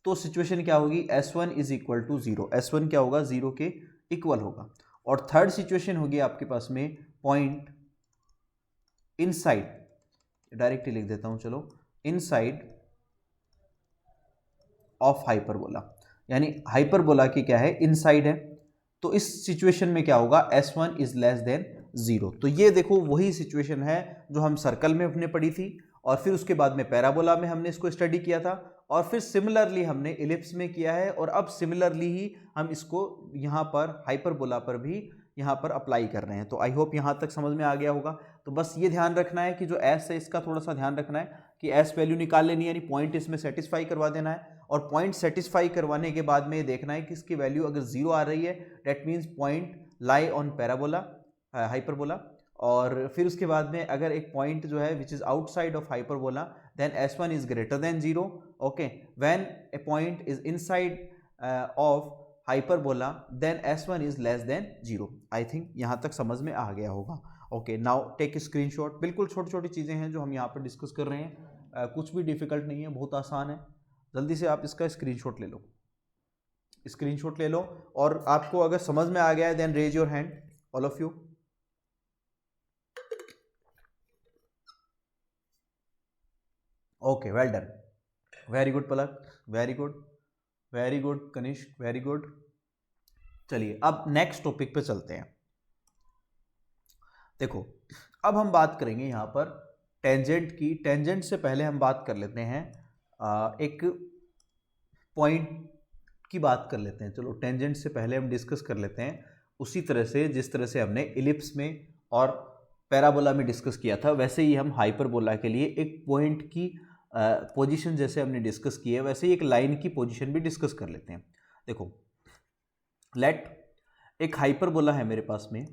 तो सिचुएशन क्या होगी, S1 is equal to 0। S1 क्या होगा, 0 के इक्वल होगा। और थर्ड सिचुएशन होगी आपके पास में, पॉइंट इनसाइड, डायरेक्टली लिख देता हूं चलो, इनसाइड ऑफ हाइपरबोला, यानी हाइपरबोला की क्या है, इनसाइड है। तो इस सिचुएशन में क्या होगा, S1 इज लेस देन 0। तो ये देखो वही सिचुएशन है जो हम सर्कल में हमने पढ़ी थी, और फिर उसके बाद में पैराबोला में हमने इसको स्टडी किया था, और फिर सिमिलरली हमने इलिप्स में किया है, और अब सिमिलरली ही हम इसको यहाँ पर हाइपरबोला पर भी यहाँ पर अप्लाई कर रहे हैं। तो आई होप यहाँ तक समझ में आ गया होगा। तो बस ये ध्यान रखना है कि जो एस है इसका थोड़ा सा ध्यान रखना है कि एस वैल्यू निकाल लेनी है, यानी पॉइंट इसमें सेटिस्फाई करवा देना है, और पॉइंट सेटिस्फाई करवाने के बाद में ये देखना है कि इसकी वैल्यू अगर 0 आ रही है that means point lie on parabola hyperbola, और फिर उसके बाद में अगर एक पॉइंट जो है which is outside of hyperbola then S1 is greater than 0। Okay, when a point is inside of hyperbola then S1 is less than 0। I think यहाँ तक समझ में आ गया होगा। Okay, now take screenshot. बिल्कुल छोटी छोटी चीज़ें हैं जो हम यहाँ पर डिस्कस कर रहे हैं, कुछ भी डिफिकल्ट नहीं है, बहुत आसान है। जल्दी से आप इसका स्क्रीनशॉट ले लो, स्क्रीनशॉट ले लो, और आपको अगर समझ में आ गया है then raise your hand all of you. Okay, well done, very good Palak, very good, very good Kanishk, very good. चलिए अब नेक्स्ट टॉपिक पे चलते हैं। देखो अब हम बात करेंगे यहाँ पर टेंजेंट की। टेंजेंट से पहले हम बात कर लेते हैं एक पॉइंट की बात कर लेते हैं। चलो टेंजेंट से पहले हम डिस्कस कर लेते हैं उसी तरह से जिस तरह से हमने इलिप्स में और पैराबोला में डिस्कस किया था, वैसे ही हम हाइपरबोला के लिए एक पॉइंट की पोजीशन जैसे हमने डिस्कस की है वैसे ही एक लाइन की पोजीशन भी डिस्कस कर लेते हैं। देखो लेट एक हाइपरबोला है मेरे पास में,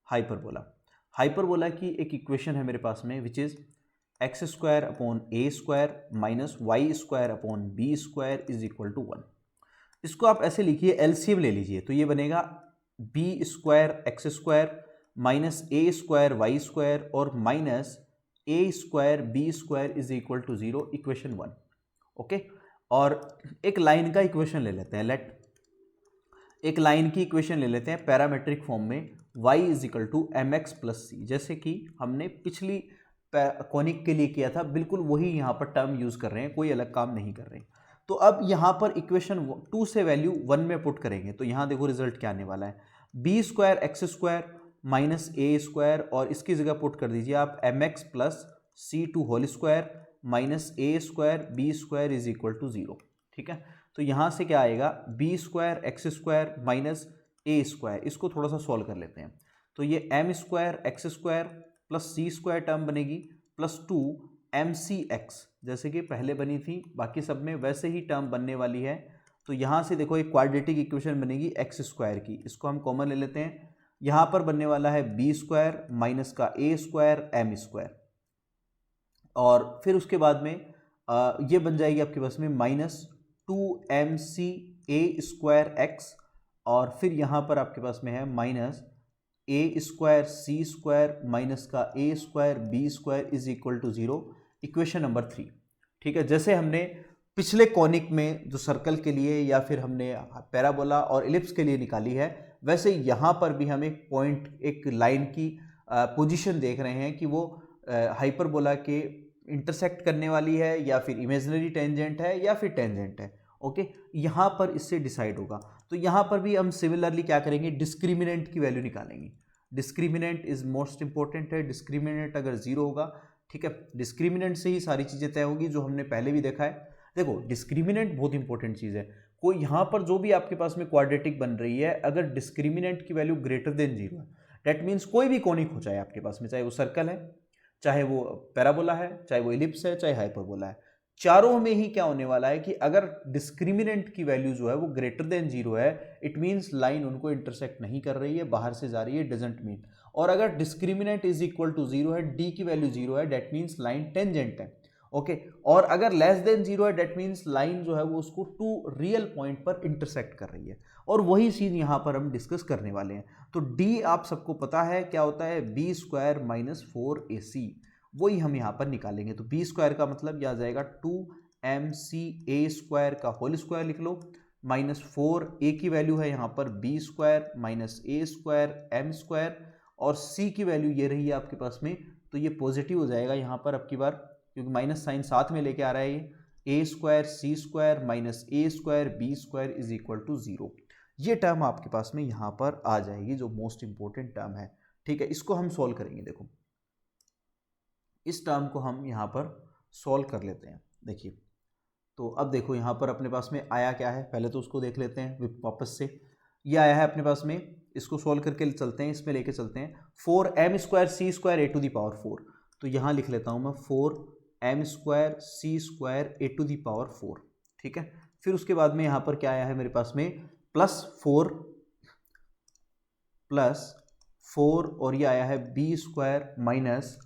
हाइपरबोला की एक इक्वेशन है मेरे पास में which is X square upon A square minus Y square upon B square is equal to 1। इसको आप ऐसे लिखिए, एलसीएम ले लीजिए, तो ये बनेगा B square X square minus A square Y square और minus A square B square is equal to 0, equation 1। Okay, और एक लाइन का इक्वेशन ले लेते हैं। लेट एक लाइन की इक्वेशन ले लेते हैं पैरामेट्रिक फॉर्म में, y is equal to M X plus C, जैसे कि हमने पिछली कॉनिक के लिए किया था, बिल्कुल वही यहाँ पर टर्म यूज कर रहे हैं, कोई अलग काम नहीं कर रहे हैं। तो अब यहाँ पर इक्वेशन 2 से वैल्यू 1 में पुट करेंगे तो यहाँ देखो रिजल्ट क्या आने वाला है, B square X square minus A square, और इसकी जगह पुट कर दीजिए आप M X plus C to whole square minus A square B square is equal to 0। ठीक है, तो यहाँ से क्या आएगा, B square X square minus A square, इसको थोड़ा सा सॉल्व कर लेते हैं। तो ये M square X square plus C square term बनेगी प्लस 2 एम सी एक्स, जैसे कि पहले बनी थी बाकी सब में वैसे ही टर्म बनने वाली है। तो यहाँ से देखो एक क्वाड्रेटिक इक्वेशन बनेगी एक्स स्क्वायर की, इसको हम कॉमन ले लेते हैं। यहाँ पर बनने वाला है बी स्क्वायर माइनस का ए स्क्वायर एम स्क्वायर, और फिर उसके बाद में ये बन जाएगी आपके पास में माइनस 2mc ए स्क्वायर एक्स, और फिर यहाँ पर आपके पास में है minus A square C square minus का A square B square is equal to 0, equation number 3। ठीक है, जैसे हमने पिछले कॉनिक में जो सर्कल के लिए या फिर हमने पैराबोला और इलिप्स के लिए निकाली है, वैसे यहाँ पर भी हम एक पॉइंट एक लाइन की पोजीशन देख रहे हैं कि वो हाइपरबोला के इंटरसेक्ट करने वाली है या फिर इमेजिनरी टेंजेंट है या फिर टेंजेंट है। ओके, यहाँ पर इससे डिसाइड होगा। तो यहाँ पर भी हम सिमिलरली क्या करेंगे, डिस्क्रिमिनेंट की वैल्यू निकालेंगे। डिस्क्रिमिनेंट इज मोस्ट इंपॉर्टेंट है, डिस्क्रिमिनेंट अगर 0 होगा, ठीक है, डिस्क्रिमिनेंट से ही सारी चीज़ें तय होगी, जो हमने पहले भी देखा है। देखो डिस्क्रिमिनेंट बहुत इंपॉर्टेंट चीज़ है। कोई यहाँ पर जो भी आपके पास में क्वाड्रेटिक बन रही है, अगर डिस्क्रिमिनेंट की वैल्यू ग्रेटर देन 0 है, दैट मीन्स कोई भी कॉनिक हो चाहे आपके पास में, चाहे वो सर्कल है, चाहे वो पैराबोला है, चाहे वो इलिप्स है, चाहे हाइपरबोला है, चारों में ही क्या होने वाला है कि अगर डिस्क्रिमिनेंट की वैल्यू जो है वो ग्रेटर देन 0 है, इट मीन्स लाइन उनको इंटरसेक्ट नहीं कर रही है, बाहर से जा रही है, डजंट मीन। और अगर डिस्क्रिमिनेंट इज इक्वल टू 0 है, डी की वैल्यू 0 है, डेट मीन्स लाइन टेंजेंट है। ओके, और अगर लेस देन 0 है, डेट मीन्स लाइन जो है वो उसको 2 रियल पॉइंट पर इंटरसेक्ट कर रही है, और वही चीज़ यहाँ पर हम डिस्कस करने वाले हैं। तो डी आप सबको पता है क्या होता है, बी स्क्वायर माइनस 4ac, वही हम यहाँ पर निकालेंगे। तो बी स्क्वायर का मतलब यह आ जाएगा 2mc ए स्क्वायर का होल स्क्वायर लिख लो, माइनस 4a की वैल्यू है यहाँ पर B square minus A square M square, और c की वैल्यू ये रही है आपके पास में, तो ये पॉजिटिव हो जाएगा यहाँ पर अब की बार, क्योंकि माइनस साइन साथ में लेके आ रहा है ये, A square C square minus A square B square is equal to 0। ये टर्म आपके पास में यहाँ पर आ जाएगी, जो मोस्ट इंपॉर्टेंट टर्म है। ठीक है, इसको हम सॉल्व करेंगे। देखो इस टर्म को हम यहाँ पर सॉल्व कर लेते हैं। देखिए तो अब देखो यहाँ पर अपने पास में आया क्या है, पहले तो उसको देख लेते हैं वापस से। ये आया है अपने पास में, इसको सॉल्व करके चलते हैं, इसमें लेके चलते हैं 4m square C square A to the power 4। तो यहाँ लिख लेता हूँ मैं 4m square C square A to the power 4। ठीक है, फिर उसके बाद में यहाँ पर क्या आया है मेरे पास में +4 और ये आया है B square minus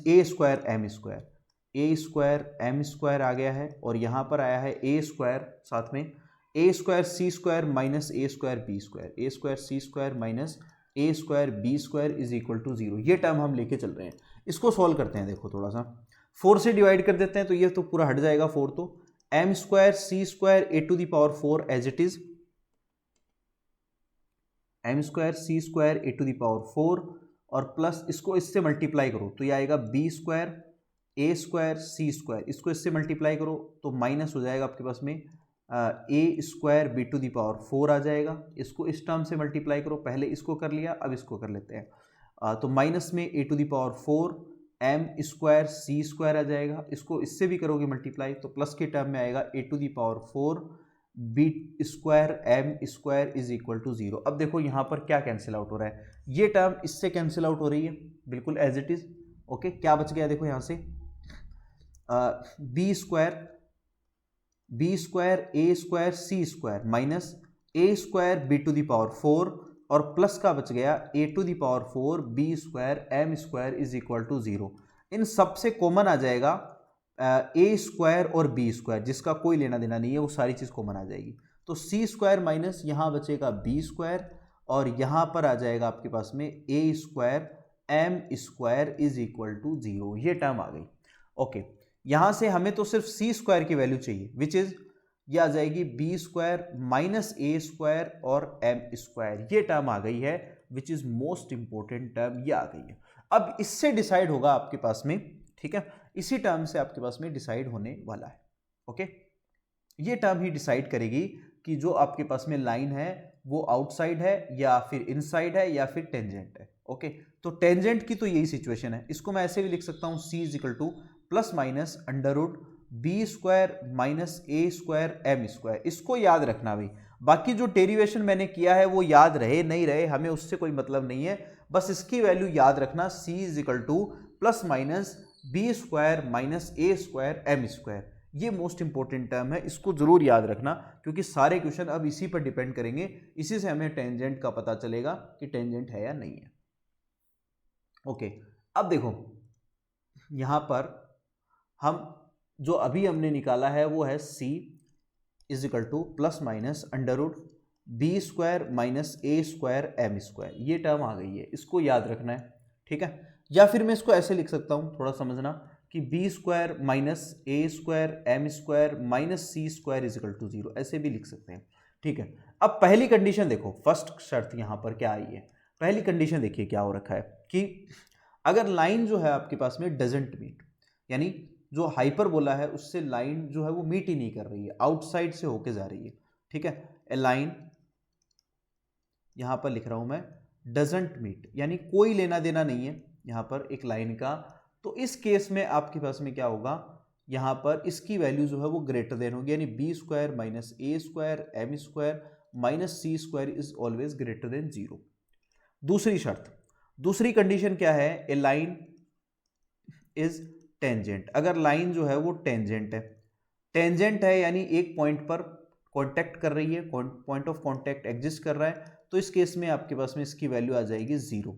A square M square आ गया है। और यहाँ पर आया है ए स्क्वायर, साथ में A square C square minus A square B square, A square C square minus A square B square is equal to 0। ये टर्म हम लेके चल रहे हैं, इसको सॉल्व करते हैं। देखो थोड़ा सा 4 से डिवाइड कर देते हैं तो ये तो पूरा हट जाएगा 4, तो M square C square A to the power 4 as it is M square C square A to the power 4 और प्लस इसको इससे मल्टीप्लाई करो तो ये आएगा B square A square C square, इसको इससे मल्टीप्लाई करो तो माइनस हो जाएगा आपके पास में A square B to the power 4 आ जाएगा। इसको इस टर्म से मल्टीप्लाई करो, पहले इसको कर लिया अब इसको कर लेते हैं। तो माइनस में A to the power 4 M square C square आ जाएगा, इसको इससे भी करोगे मल्टीप्लाई तो प्लस के टर्म में आएगा A to the power 4 B square M square is equal to 0। अब देखो यहाँ पर क्या कैंसिल आउट हो रहा है, ये टर्म इससे कैंसिल आउट हो रही है बिल्कुल एज इट इज। ओके, क्या बच गया देखो यहाँ से B square A square C square minus A square B to the power 4 और प्लस का बच गया A to the power 4 B square M square is equal to 0। इन सब से कॉमन आ जाएगा ए स्क्वायर और बी स्क्वायर, जिसका कोई लेना देना नहीं है वो सारी चीज़ कॉमन आ जाएगी। तो सी स्क्वायर माइनस यहाँ बचेगा बी स्क्वायर और यहाँ पर आ जाएगा आपके पास में A square M square is equal to 0। ये टर्म आ गई। ओके, यहाँ से हमें तो सिर्फ सी स्क्वायर की वैल्यू चाहिए विच इज ये आ जाएगी B square minus A square और एम स्क्वायर। ये टर्म आ गई है which is most important term, ये आ गई है। अब इससे डिसाइड होगा आपके पास में, ठीक है, इसी टर्म से आपके पास में डिसाइड होने वाला है। ओके, ये टर्म ही डिसाइड करेगी कि जो आपके पास में लाइन है वो आउटसाइड है या फिर इनसाइड है या फिर टेंजेंट है। ओके, तो टेंजेंट की तो यही सिचुएशन है, इसको मैं ऐसे भी लिख सकता हूं C is equal to plus minus under root B square minus A square M square. इसको याद रखना भाई, बाकी जो डेरिवेशन मैंने किया है वो याद रहे नहीं रहे हमें उससे कोई मतलब नहीं है, बस इसकी वैल्यू याद रखना C is equal to plus minus B square minus A square M square. ये मोस्ट इंपॉर्टेंट टर्म है, इसको जरूर याद रखना क्योंकि सारे क्वेश्चन अब इसी पर डिपेंड करेंगे, इसी से हमें टेंजेंट का पता चलेगा कि टेंजेंट है या नहीं है। ओके, अब देखो यहां पर हम जो अभी हमने निकाला है वो है c is equal to plus minus under root B square minus A square M square. ये टर्म आ गई है, इसको याद रखना है, ठीक है। या फिर मैं इसको ऐसे लिख सकता हूं, थोड़ा समझना, कि B square minus A square M square minus C square is equal to 0, ऐसे भी लिख सकते हैं, ठीक है। अब पहली कंडीशन देखो, फर्स्ट शर्त यहां पर क्या आई है, पहली कंडीशन देखिए क्या हो रखा है कि अगर लाइन जो है आपके पास में डजंट मीट, यानी जो हाइपरबोला है उससे लाइन जो है वो मीट ही नहीं कर रही है, आउटसाइड से होके जा रही है, ठीक है। ए लाइन यहां पर लिख रहा हूं मैं डजंट मीट, यानी कोई लेना देना नहीं है यहां पर एक लाइन का, तो इस केस में आपके पास में क्या होगा, यहां पर इसकी वैल्यू जो है वो ग्रेटर देन होगी, यानी B square minus A square M square minus C square is always greater than 0। दूसरी शर्त, दूसरी कंडीशन क्या है, ए लाइन इज टेंजेंट। अगर लाइन जो है वो टेंजेंट है यानी एक पॉइंट पर कांटेक्ट कर रही है, पॉइंट ऑफ कांटेक्ट एग्जिस्ट कर रहा है, तो इस केस में आपके पास में इसकी वैल्यू आ जाएगी 0,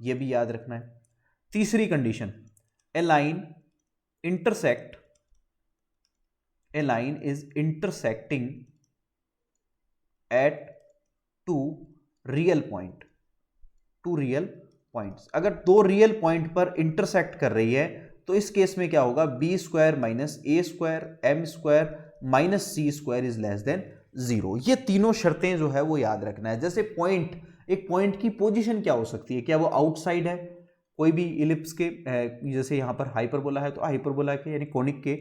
ये भी याद रखना है। तीसरी condition, a line is intersecting at two real points. अगर दो रियल पॉइंट पर इंटरसेक्ट कर रही है तो इस केस में क्या होगा, B square minus A square M square minus C square is less than 0। ये तीनों शर्तें जो है वो याद रखना है। जैसे पॉइंट, एक पॉइंट की पोजीशन क्या हो सकती है, क्या वो आउटसाइड है कोई भी इलिप्स के, जैसे यहाँ पर हाइपरबोला है तो हाइपरबोला के यानी कोनिक के,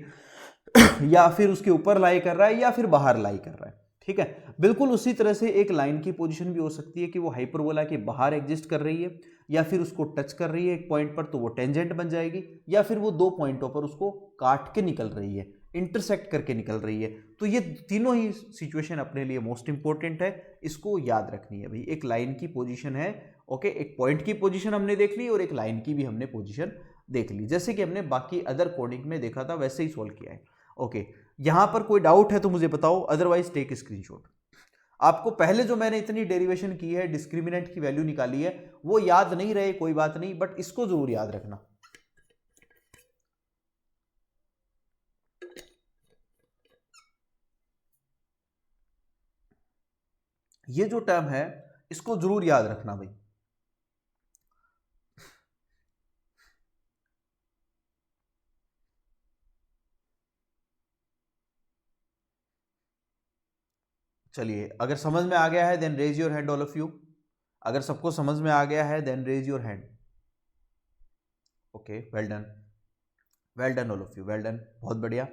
या फिर उसके ऊपर लाई कर रहा है या फिर बाहर लाई कर रहा है, ठीक है। बिल्कुल उसी तरह से एक लाइन की पोजीशन भी हो सकती है कि वो हाइपरबोला के बाहर एग्जिस्ट कर रही है, या फिर उसको टच कर रही है एक पॉइंट पर तो वो टेंजेंट बन जाएगी, या फिर वो दो पॉइंटों पर उसको काट के निकल रही है, इंटरसेक्ट करके निकल रही है। तो ये तीनों ही सिचुएशन अपने लिए मोस्ट इंपॉर्टेंट है, इसको याद रखनी है भाई। एक लाइन की पोजीशन है, ओके, एक पॉइंट की पोजीशन हमने देख ली और एक लाइन की भी हमने पोजीशन देख ली, जैसे कि हमने बाकी अदर कोडिंग में देखा था वैसे ही सॉल्व किया है। ओके, यहां पर कोई डाउट है तो मुझे बताओ, अदरवाइज टेक स्क्रीनशॉट। आपको पहले जो मैंने इतनी डेरिवेशन की है, डिस्क्रिमिनेंट की वैल्यू निकाली है, वो याद नहीं रहे कोई बात नहीं, बट इसको जरूर याद रखना। ये जो टर्म है इसको जरूर याद रखना भाई। चलिए, अगर समझ में आ गया है then raise your hand all of you. अगर सबको समझ में आ गया है then raise your hand. Okay, well done, well done all of you, well done, बहुत बढ़िया,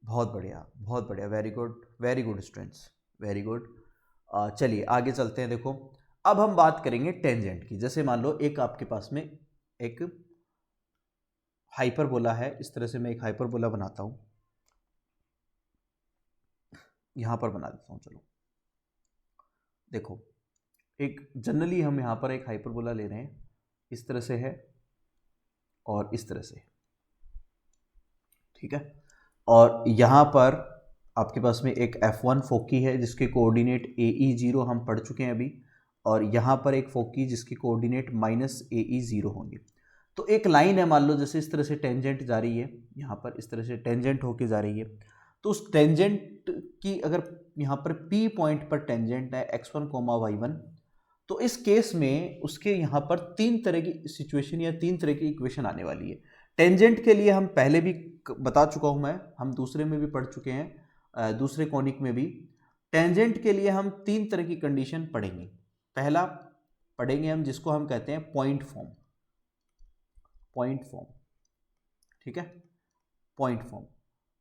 बहुत बढ़िया, बहुत बढ़िया, very good students, very good. चलिए आगे चलते हैं। देखो, अब हम बात करेंगे टेंजेंट की। जैसे मान लो एक आपके पास में एक हाइपरबोला है, इस तरह से मैं एक हाइपरबोला बनाता हूं, यहां पर बना देता हूं। चलो देखो, एक जनरली हम यहां पर एक हाइपरबोला ले रहे हैं, इस तरह से है और इस तरह से, ठीक है। और यहां पर आपके पास में एक F1 फोकी है जिसके कोऑर्डिनेट AE0 हम पढ़ चुके हैं अभी, और यहां पर एक फोकी जिसकी कोऑर्डिनेट -AE0 होंगे। तो एक लाइन है, मान लो जैसे इस तरह से टेंजेंट जा रही है, यहाँ पर इस तरह से टेंजेंट होके जा रही है, तो उस टेंजेंट की अगर यहाँ पर P पॉइंट पर टेंजेंट है x1, y1, तो इस केस में उसके यहाँ पर तीन तरह की सिचुएशन या तीन तरह की इक्वेशन आने वाली है। टेंजेंट के लिए हम पहले भी बता चुका हूँ मैं, हम दूसरे में भी पढ़ चुके हैं, दूसरे कॉनिक में भी। टेंजेंट के लिए हम तीन तरह की कंडीशन पढ़ेंगे। पहला पढ़ेंगे हम जिसको हम कहते हैं पॉइंट फॉर्म, पॉइंट फॉर्म, ठीक है, पॉइंट फॉर्म।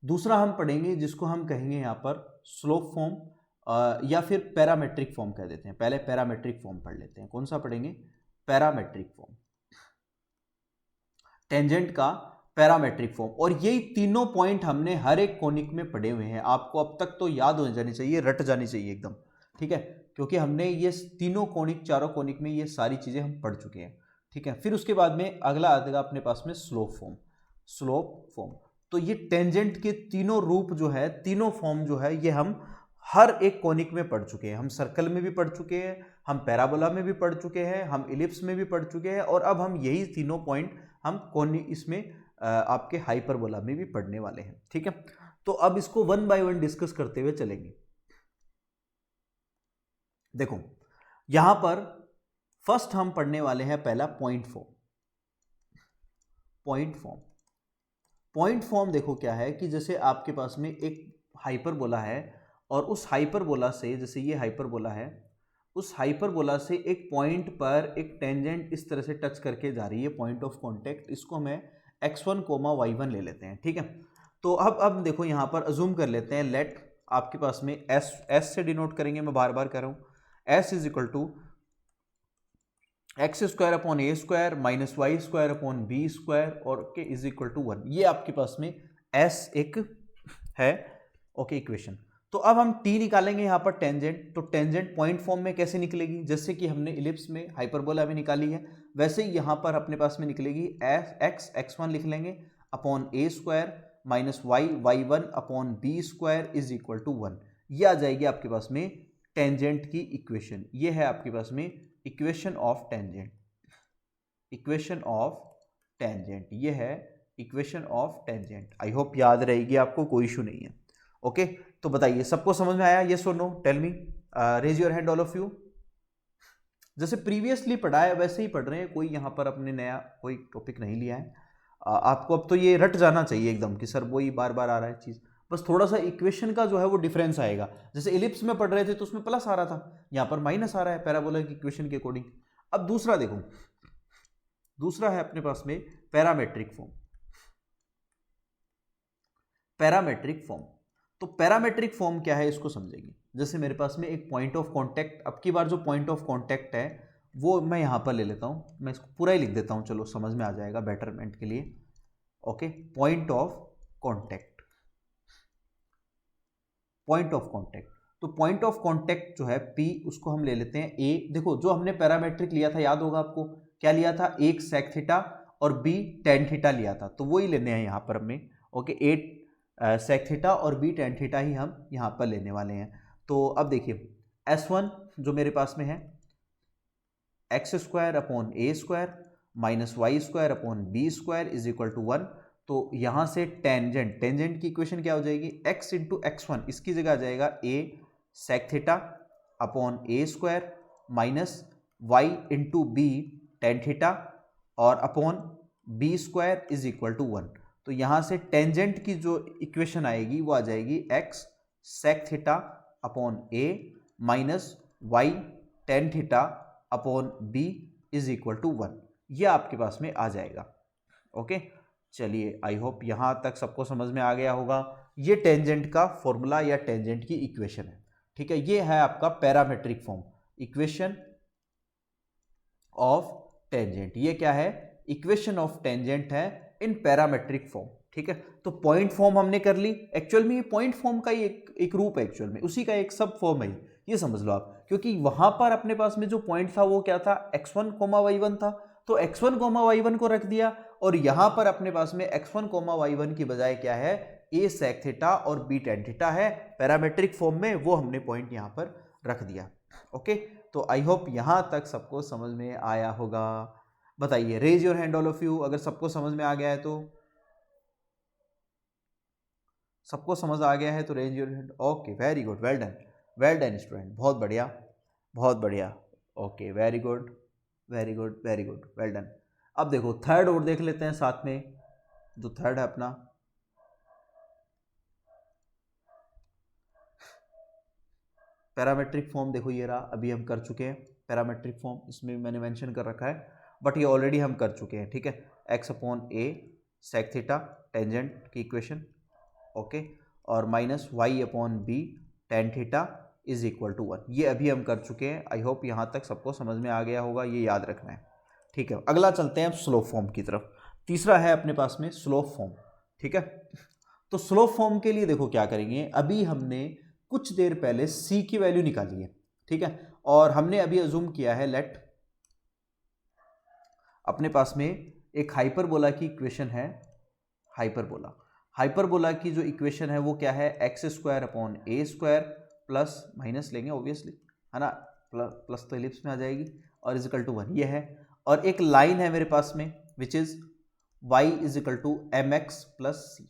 दूसरा हम पढ़ेंगे जिसको हम कहेंगे यहाँ पर स्लोप फॉर्म, या फिर पैरामेट्रिक फॉर्म कह देते हैं। पहले पैरामेट्रिक फॉर्म पढ़ लेते हैं। कौन सा पढ़ेंगे? पैरामेट्रिक फॉर्म, टेंजेंट का पैरामेट्रिक फॉर्म। और यही तीनों पॉइंट हमने हर एक कोनिक में पढ़े हुए हैं, आपको अब तक तो याद हो जानी चाहिए, रट जानी चाहिए एकदम, ठीक है, क्योंकि हमने ये तीनों कोनिक, चारों कोनिक में ये सारी चीजें हम पढ़ चुके हैं, ठीक है। फिर उसके बाद में अगला आएगा अपने पास में स्लोप फॉर्म, स्लोप फॉर्म। तो ये टेंजेंट के तीनों रूप जो है, तीनों फॉर्म जो है, ये हम हर एक कोनिक में पढ़ चुके हैं। हम सर्कल में भी पढ़ चुके हैं, हम पैराबोला में भी पढ़ चुके हैं, हम इलिप्स में भी पढ़ चुके हैं, और अब हम यही तीनों पॉइंट हम कोनी इसमें आपके हाइपरबोला में भी पढ़ने वाले हैं, ठीक है। तो अब इसको वन बाय वन डिस्कस करते हुए चलेंगे। देखो यहां पर फर्स्ट हम पढ़ने वाले हैं पहला point form. Point form, point form देखो क्या है कि जैसे आपके पास में एक हाइपरबोला है, और उस हाइपरबोला से, जैसे ये हाइपरबोला है, उस हाइपरबोला से एक पॉइंट पर एक टेंजेंट इस तरह से टच करके जा रही है, पॉइंट ऑफ कांटेक्ट, इसको हमें x1, y1 ले लेते हैं, ठीक है। तो अब देखो यहां पर अज्यूम कर लेते हैं, लेट आपके पास में s से डिनोट करेंगे, मैं बार बार कर रहा हूं, s is equal to X square upon A square minus Y square upon B square और के इज इक्वल टू 1। ये आपके पास में s एक है, ओके, इक्वेशन। तो अब हम t निकालेंगे यहाँ पर टेंजेंट। तो टेंजेंट पॉइंट फॉर्म में कैसे निकलेगी? जैसे कि हमने इलिप्स में, हाइपरबोला में निकाली है, वैसे ही यहाँ पर अपने पास में निकलेगी। x1 लिख लेंगे upon A square minus y1 upon B square is equal to 1। ये आ जाएगी आपके पास में टेंजेंट की इक्वेशन। ये है आपके पास में equation of tangent, equation of tangent, ये है equation of tangent. I hope याद रहेगी आपको, कोई इशू नहीं है। ओके, तो बताइए सबको समझ में आया? यस और no? Tell me, raise your hand all of you. जैसे प्रीवियसली पढ़ा है वैसे ही पढ़ रहे हैं, कोई यहाँ पर अपने नया कोई टॉपिक नहीं लिया है। आपको अब तो ये रट जाना चाहिए एकदम कि सर वही बार बार आ रहा है चीज़, बस थोड़ा सा इक्वेशन का जो है वो डिफरेंस आएगा। जैसे इलिप्स में पढ़ रहे थे तो उसमें प्लस आ रहा था, यहाँ पर माइनस आ रहा है पैराबोला की इक्वेशन के अकॉर्डिंग। अब दूसरा देखो, दूसरा है अपने पास में पैरामेट्रिक फॉर्म। पैरामेट्रिक फॉर्म, तो पैरामेट्रिक फॉर्म क्या है इसको समझेंगे। जैसे मेरे पास में एक पॉइंट ऑफ कांटेक्ट, अब की बार जो पॉइंट ऑफ कांटेक्ट है वो मैं यहाँ पर ले लेता हूँ, मैं इसको पूरा ही लिख देता हूँ, चलो समझ में आ जाएगा बेटरमेंट के लिए। Okay, point of contact, point of contact. तो पॉइंट ऑफ कांटेक्ट जो है P, उसको हम ले लेते हैं A। देखो जो हमने पैरामेट्रिक लिया था, याद होगा आपको क्या लिया था, एक सेक थीटा और B टेन थीटा लिया था, तो वही लेने हैं यहाँ पर हमने। ओके, 8 सेक थीटा और B टेन थीटा ही हम यहाँ पर लेने वाले हैं। तो अब देखिए S1 जो मेरे पास में है X square upon A square minus Y square upon B square is equal to 1। तो यहाँ से टेंजेंट, टेंजेंट की इक्वेशन क्या हो जाएगी, x इंटू x1, इसकी जगह आ जाएगा a sec theta upon A square minus Y into B tan theta और upon B square is equal to 1। तो यहाँ से टेंजेंट की जो इक्वेशन आएगी वो आ जाएगी x sec theta upon A minus Y tan theta upon B is equal to 1। ये आपके पास में आ जाएगा। ओके, चलिए आई होप यहाँ तक सबको समझ में आ गया होगा। ये टेंजेंट का फॉर्मूला या टेंजेंट की इक्वेशन है, ठीक है। ये है आपका parametric form, equation of tangent. ये क्या है, इक्वेशन ऑफ टेंजेंट है इन पैरामेट्रिक फॉर्म, ठीक है। तो पॉइंट फॉर्म हमने कर ली, एक्चुअल में ये पॉइंट फॉर्म का ही एक रूप है, एक्चुअल में उसी का एक सब फॉर्म है, ये समझ लो आप। क्योंकि वहां पर अपने पास में जो पॉइंट था वो क्या था, x1 y1 था, तो x1 y1 को रख दिया और यहां पर अपने पास में x1 y1 की बजाय क्या है, a sec थीटा और b tan थीटा है पैरामेट्रिक फॉर्म में, वो हमने पॉइंट यहां पर रख दिया। ओके, तो आई होप यहां तक सबको समझ में आया होगा। बताइए, raise your hand all of you अगर सबको समझ में आ गया है तो। सबको समझ आ गया है तो raise your hand. Okay, very good, well done, well done student, बहुत बढ़िया, बहुत बढ़िया। Okay, very good, very good, very good, well done. अब देखो थर्ड और देख लेते हैं साथ में, जो थर्ड है अपना पैरामेट्रिक फॉर्म। देखो ये रहा, अभी हम कर चुके हैं पैरामेट्रिक फॉर्म, इसमें मैंने मेंशन कर रखा है, बट ये ऑलरेडी हम कर चुके हैं, ठीक है। X upon A sec theta tangent की इक्वेशन, ओके, और minus Y upon B tan theta is equal to 1, ये अभी हम कर चुके हैं। आई होप यहाँ तक सबको समझ में आ गया होगा, ये याद रखना है, ठीक है। अगला चलते हैं अब स्लोप फॉर्म की तरफ। तीसरा है अपने पास में स्लोप फॉर्म, ठीक है। तो स्लोप फॉर्म के लिए देखो क्या करेंगे, अभी हमने कुछ देर पहले c की वैल्यू निकाली है, ठीक है, और हमने अभी अज्यूम किया है, लेट अपने पास में एक हाइपरबोला की इक्वेशन है, हाइपरबोला, हाइपरबोला की जो इक्वेशन है वो क्या है, X square upon A square plus minus लेंगे ऑब्वियसली, है ना, प्लस तो एलिप्स में आ जाएगी और इज इक्वल टू 1, ये है। और एक लाइन है मेरे पास में which is y is equal to M X plus C,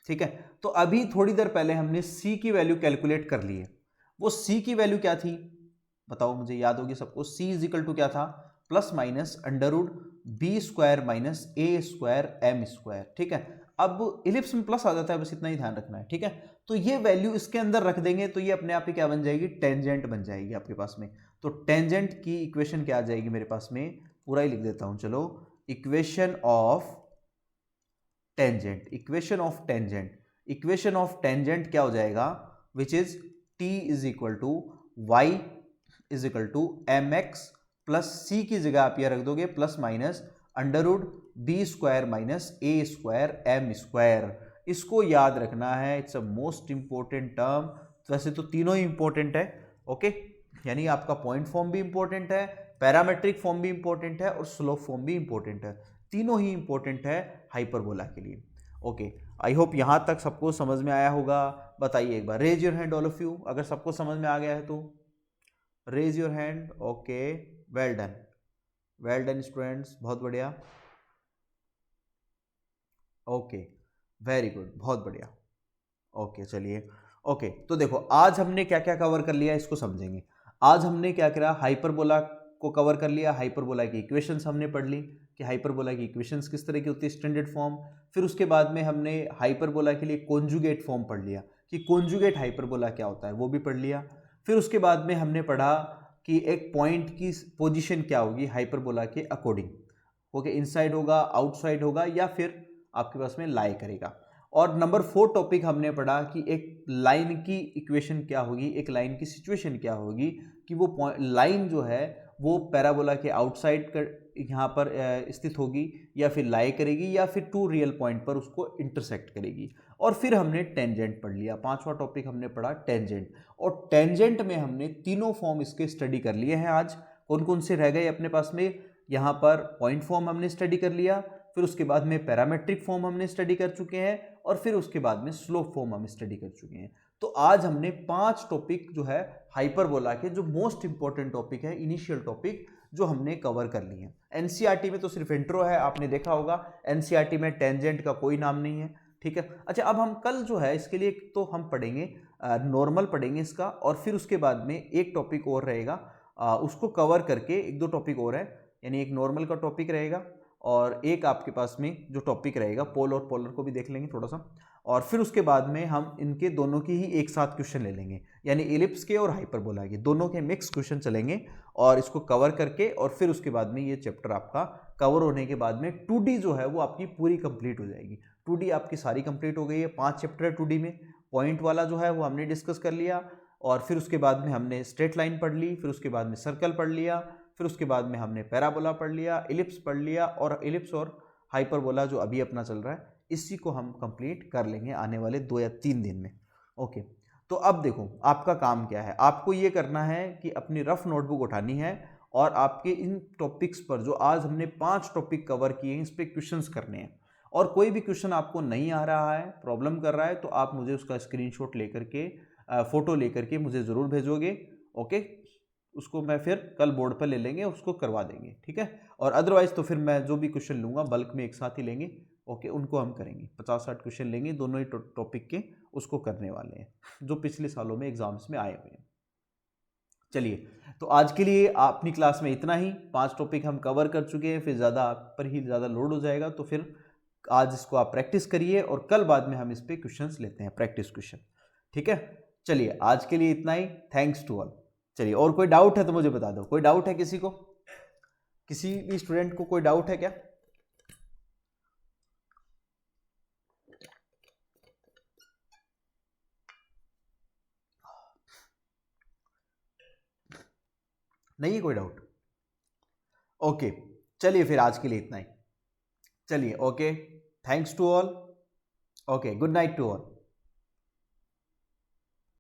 ठीक है। तो अभी थोड़ी देर पहले हमने c की वैल्यू कैलकुलेट कर ली है, वो c की वैल्यू क्या थी बताओ मुझे, याद होगी सबको, c इज इक्वल टू क्या था, plus minus under root B square minus A square M square, ठीक है। अब इलिप्स में प्लस आ जाता है, बस इतना ही ध्यान रखना है, ठीक है। तो ये वैल्यू इसके अंदर रख देंगे तो ये अपने आप ही क्या बन जाएगी, टेंजेंट बन जाएगी आपके पास में। तो टेंजेंट की इक्वेशन क्या आ जाएगी मेरे पास में, पूरा ही लिख देता हूं, चलो, equation of tangent, equation of tangent, equation of tangent क्या हो जाएगा, which is t is equal to Y is equal to M X plus C की जगह आप ये रख दोगे plus minus under root B square minus A square M square. इसको याद रखना है, it's a most important term. वैसे तो तीनों ही इंपॉर्टेंट है, ओके, यानी आपका पॉइंट फॉर्म भी इंपॉर्टेंट है, पैरामेट्रिक फॉर्म भी इंपॉर्टेंट है और स्लोप फॉर्म भी इंपॉर्टेंट है, तीनों ही इंपॉर्टेंट है हाइपरबोला के लिए। ओके, आई होप यहाँ तक सबको समझ में आया होगा। बताइए एक बार, raise your hand all of you अगर सबको समझ में आ गया है तो, raise your hand. Okay, well done, well done students, बहुत बढ़िया। ओके, वेरी गुड, बहुत बढ़िया। ओके, चलिए, ओके, तो देखो आज हमने क्या क्या कवर कर लिया इसको समझेंगे। आज हमने क्या करा, हाइपरबोला को कवर कर लिया, हाइपरबोला की इक्वेशंस हमने पढ़ ली कि हाइपरबोला की इक्वेशंस किस तरह की होती है, स्टैंडर्ड फॉर्म। फिर उसके बाद में हमने हाइपरबोला के लिए कॉन्जुगेट फॉर्म पढ़ लिया कि कॉन्जुगेट हाइपरबोला क्या होता है, वो भी पढ़ लिया। फिर उसके बाद में हमने पढ़ा कि एक पॉइंट की पोजीशन क्या होगी हाइपरबोला के अकॉर्डिंग, ओके, इनसाइड होगा, आउटसाइड होगा या फिर आपके पास में लाई करेगा। और नंबर 4 टॉपिक हमने पढ़ा कि एक लाइन की इक्वेशन क्या होगी, एक लाइन की सिचुएशन क्या होगी कि वो लाइन जो है वो पैराबोला के आउटसाइड यहाँ पर स्थित होगी या फिर लाई करेगी या फिर 2 रियल पॉइंट पर उसको इंटरसेक्ट करेगी। और फिर हमने टेंजेंट पढ़ लिया, 5वां टॉपिक हमने पढ़ा टेंजेंट। और टेंजेंट में हमने तीनों फॉर्म इसके स्टडी कर लिए हैं। आज कौन कौन से रह गए अपने पास में, यहाँ पर पॉइंट फॉर्म हमने स्टडी कर लिया, फिर उसके बाद में पैरामेट्रिक फॉर्म हमने स्टडी कर चुके हैं, और फिर उसके बाद में स्लोप फॉर्म हम स्टडी कर चुके हैं। तो आज हमने 5 टॉपिक जो है हाइपरबोला के, जो मोस्ट इंपॉर्टेंट टॉपिक है, इनिशियल टॉपिक, जो हमने कवर कर लिए हैं। एनसीईआरटी में तो सिर्फ इंट्रो है, आपने देखा होगा। एनसीईआरटी में टेंजेंट का कोई नाम नहीं है, ठीक है। अच्छा, अब हम कल जो है इसके लिए तो हम पढ़ेंगे नॉर्मल पढ़ेंगे इसका, और फिर उसके बाद में एक टॉपिक और रहेगा, उसको कवर करके 1-2 टॉपिक और है, यानी एक नॉर्मल का टॉपिक रहेगा और एक आपके पास में जो टॉपिक रहेगा पोल और पोलर को भी देख लेंगे थोड़ा सा, और फिर उसके बाद में हम इनके दोनों की ही एक साथ क्वेश्चन ले लेंगे, यानी एलिप्स के और हाइपरबोला के दोनों के मिक्स क्वेश्चन चलेंगे, और इसको कवर करके और फिर उसके बाद में ये चैप्टर आपका कवर होने के बाद में 2D जो है वो आपकी पूरी कंप्लीट हो जाएगी। 2D आपकी सारी कंप्लीट हो गई है, 5 चैप्टर है 2D में। पॉइंट वाला जो है वो हमने डिस्कस कर लिया, और फिर उसके बाद में हमने स्ट्रेट लाइन पढ़ ली, फिर उसके बाद में सर्कल पढ़ लिया, फिर उसके बाद में हमने पैराबोला पढ़ लिया, एलिप्स पढ़ लिया, और एलिप्स और हाइपरबोला जो अभी अपना चल रहा है इसी को हम कंप्लीट कर लेंगे आने वाले 2 या 3 दिन में। ओके, तो अब देखो आपका काम क्या है, आपको ये करना है कि अपनी रफ नोटबुक उठानी है और आपके इन टॉपिक्स पर जो आज हमने 5 टॉपिक कवर किए हैं इस पर क्वेश्चंस करने हैं। और कोई भी क्वेश्चन आपको नहीं आ रहा है, प्रॉब्लम कर रहा है, तो आप मुझे उसका स्क्रीनशॉट लेकर के फोटो लेकर के मुझे ज़रूर भेजोगे। ओके, उसको मैं फिर कल बोर्ड पर ले लेंगे, उसको करवा देंगे, ठीक है। और अदरवाइज तो फिर मैं जो भी क्वेश्चन लूँगा बल्क में एक साथ ही लेंगे। ओके, उनको हम करेंगे, 50-60 क्वेश्चन लेंगे दोनों ही टॉपिक के, उसको करने वाले हैं जो पिछले सालों में एग्जाम्स में आए हुए हैं। चलिए, तो आज के लिए अपनी क्लास में इतना ही, 5 टॉपिक हम कवर कर चुके हैं, फिर ज़्यादा आप पर ही ज़्यादा लोड हो जाएगा, तो फिर आज इसको आप प्रैक्टिस करिए और कल बाद में हम इस पर क्वेश्चंस लेते हैं, प्रैक्टिस क्वेश्चन, ठीक है। चलिए, आज के लिए इतना ही, थैंक्स टू ऑल। चलिए, और कोई डाउट है तो मुझे बता दो, कोई डाउट है किसी को, किसी भी स्टूडेंट को कोई डाउट है क्या? नहीं है कोई डाउट? ओके, चलिए फिर आज के लिए इतना ही। चलिए, okay, thanks to all. Okay, good night to all.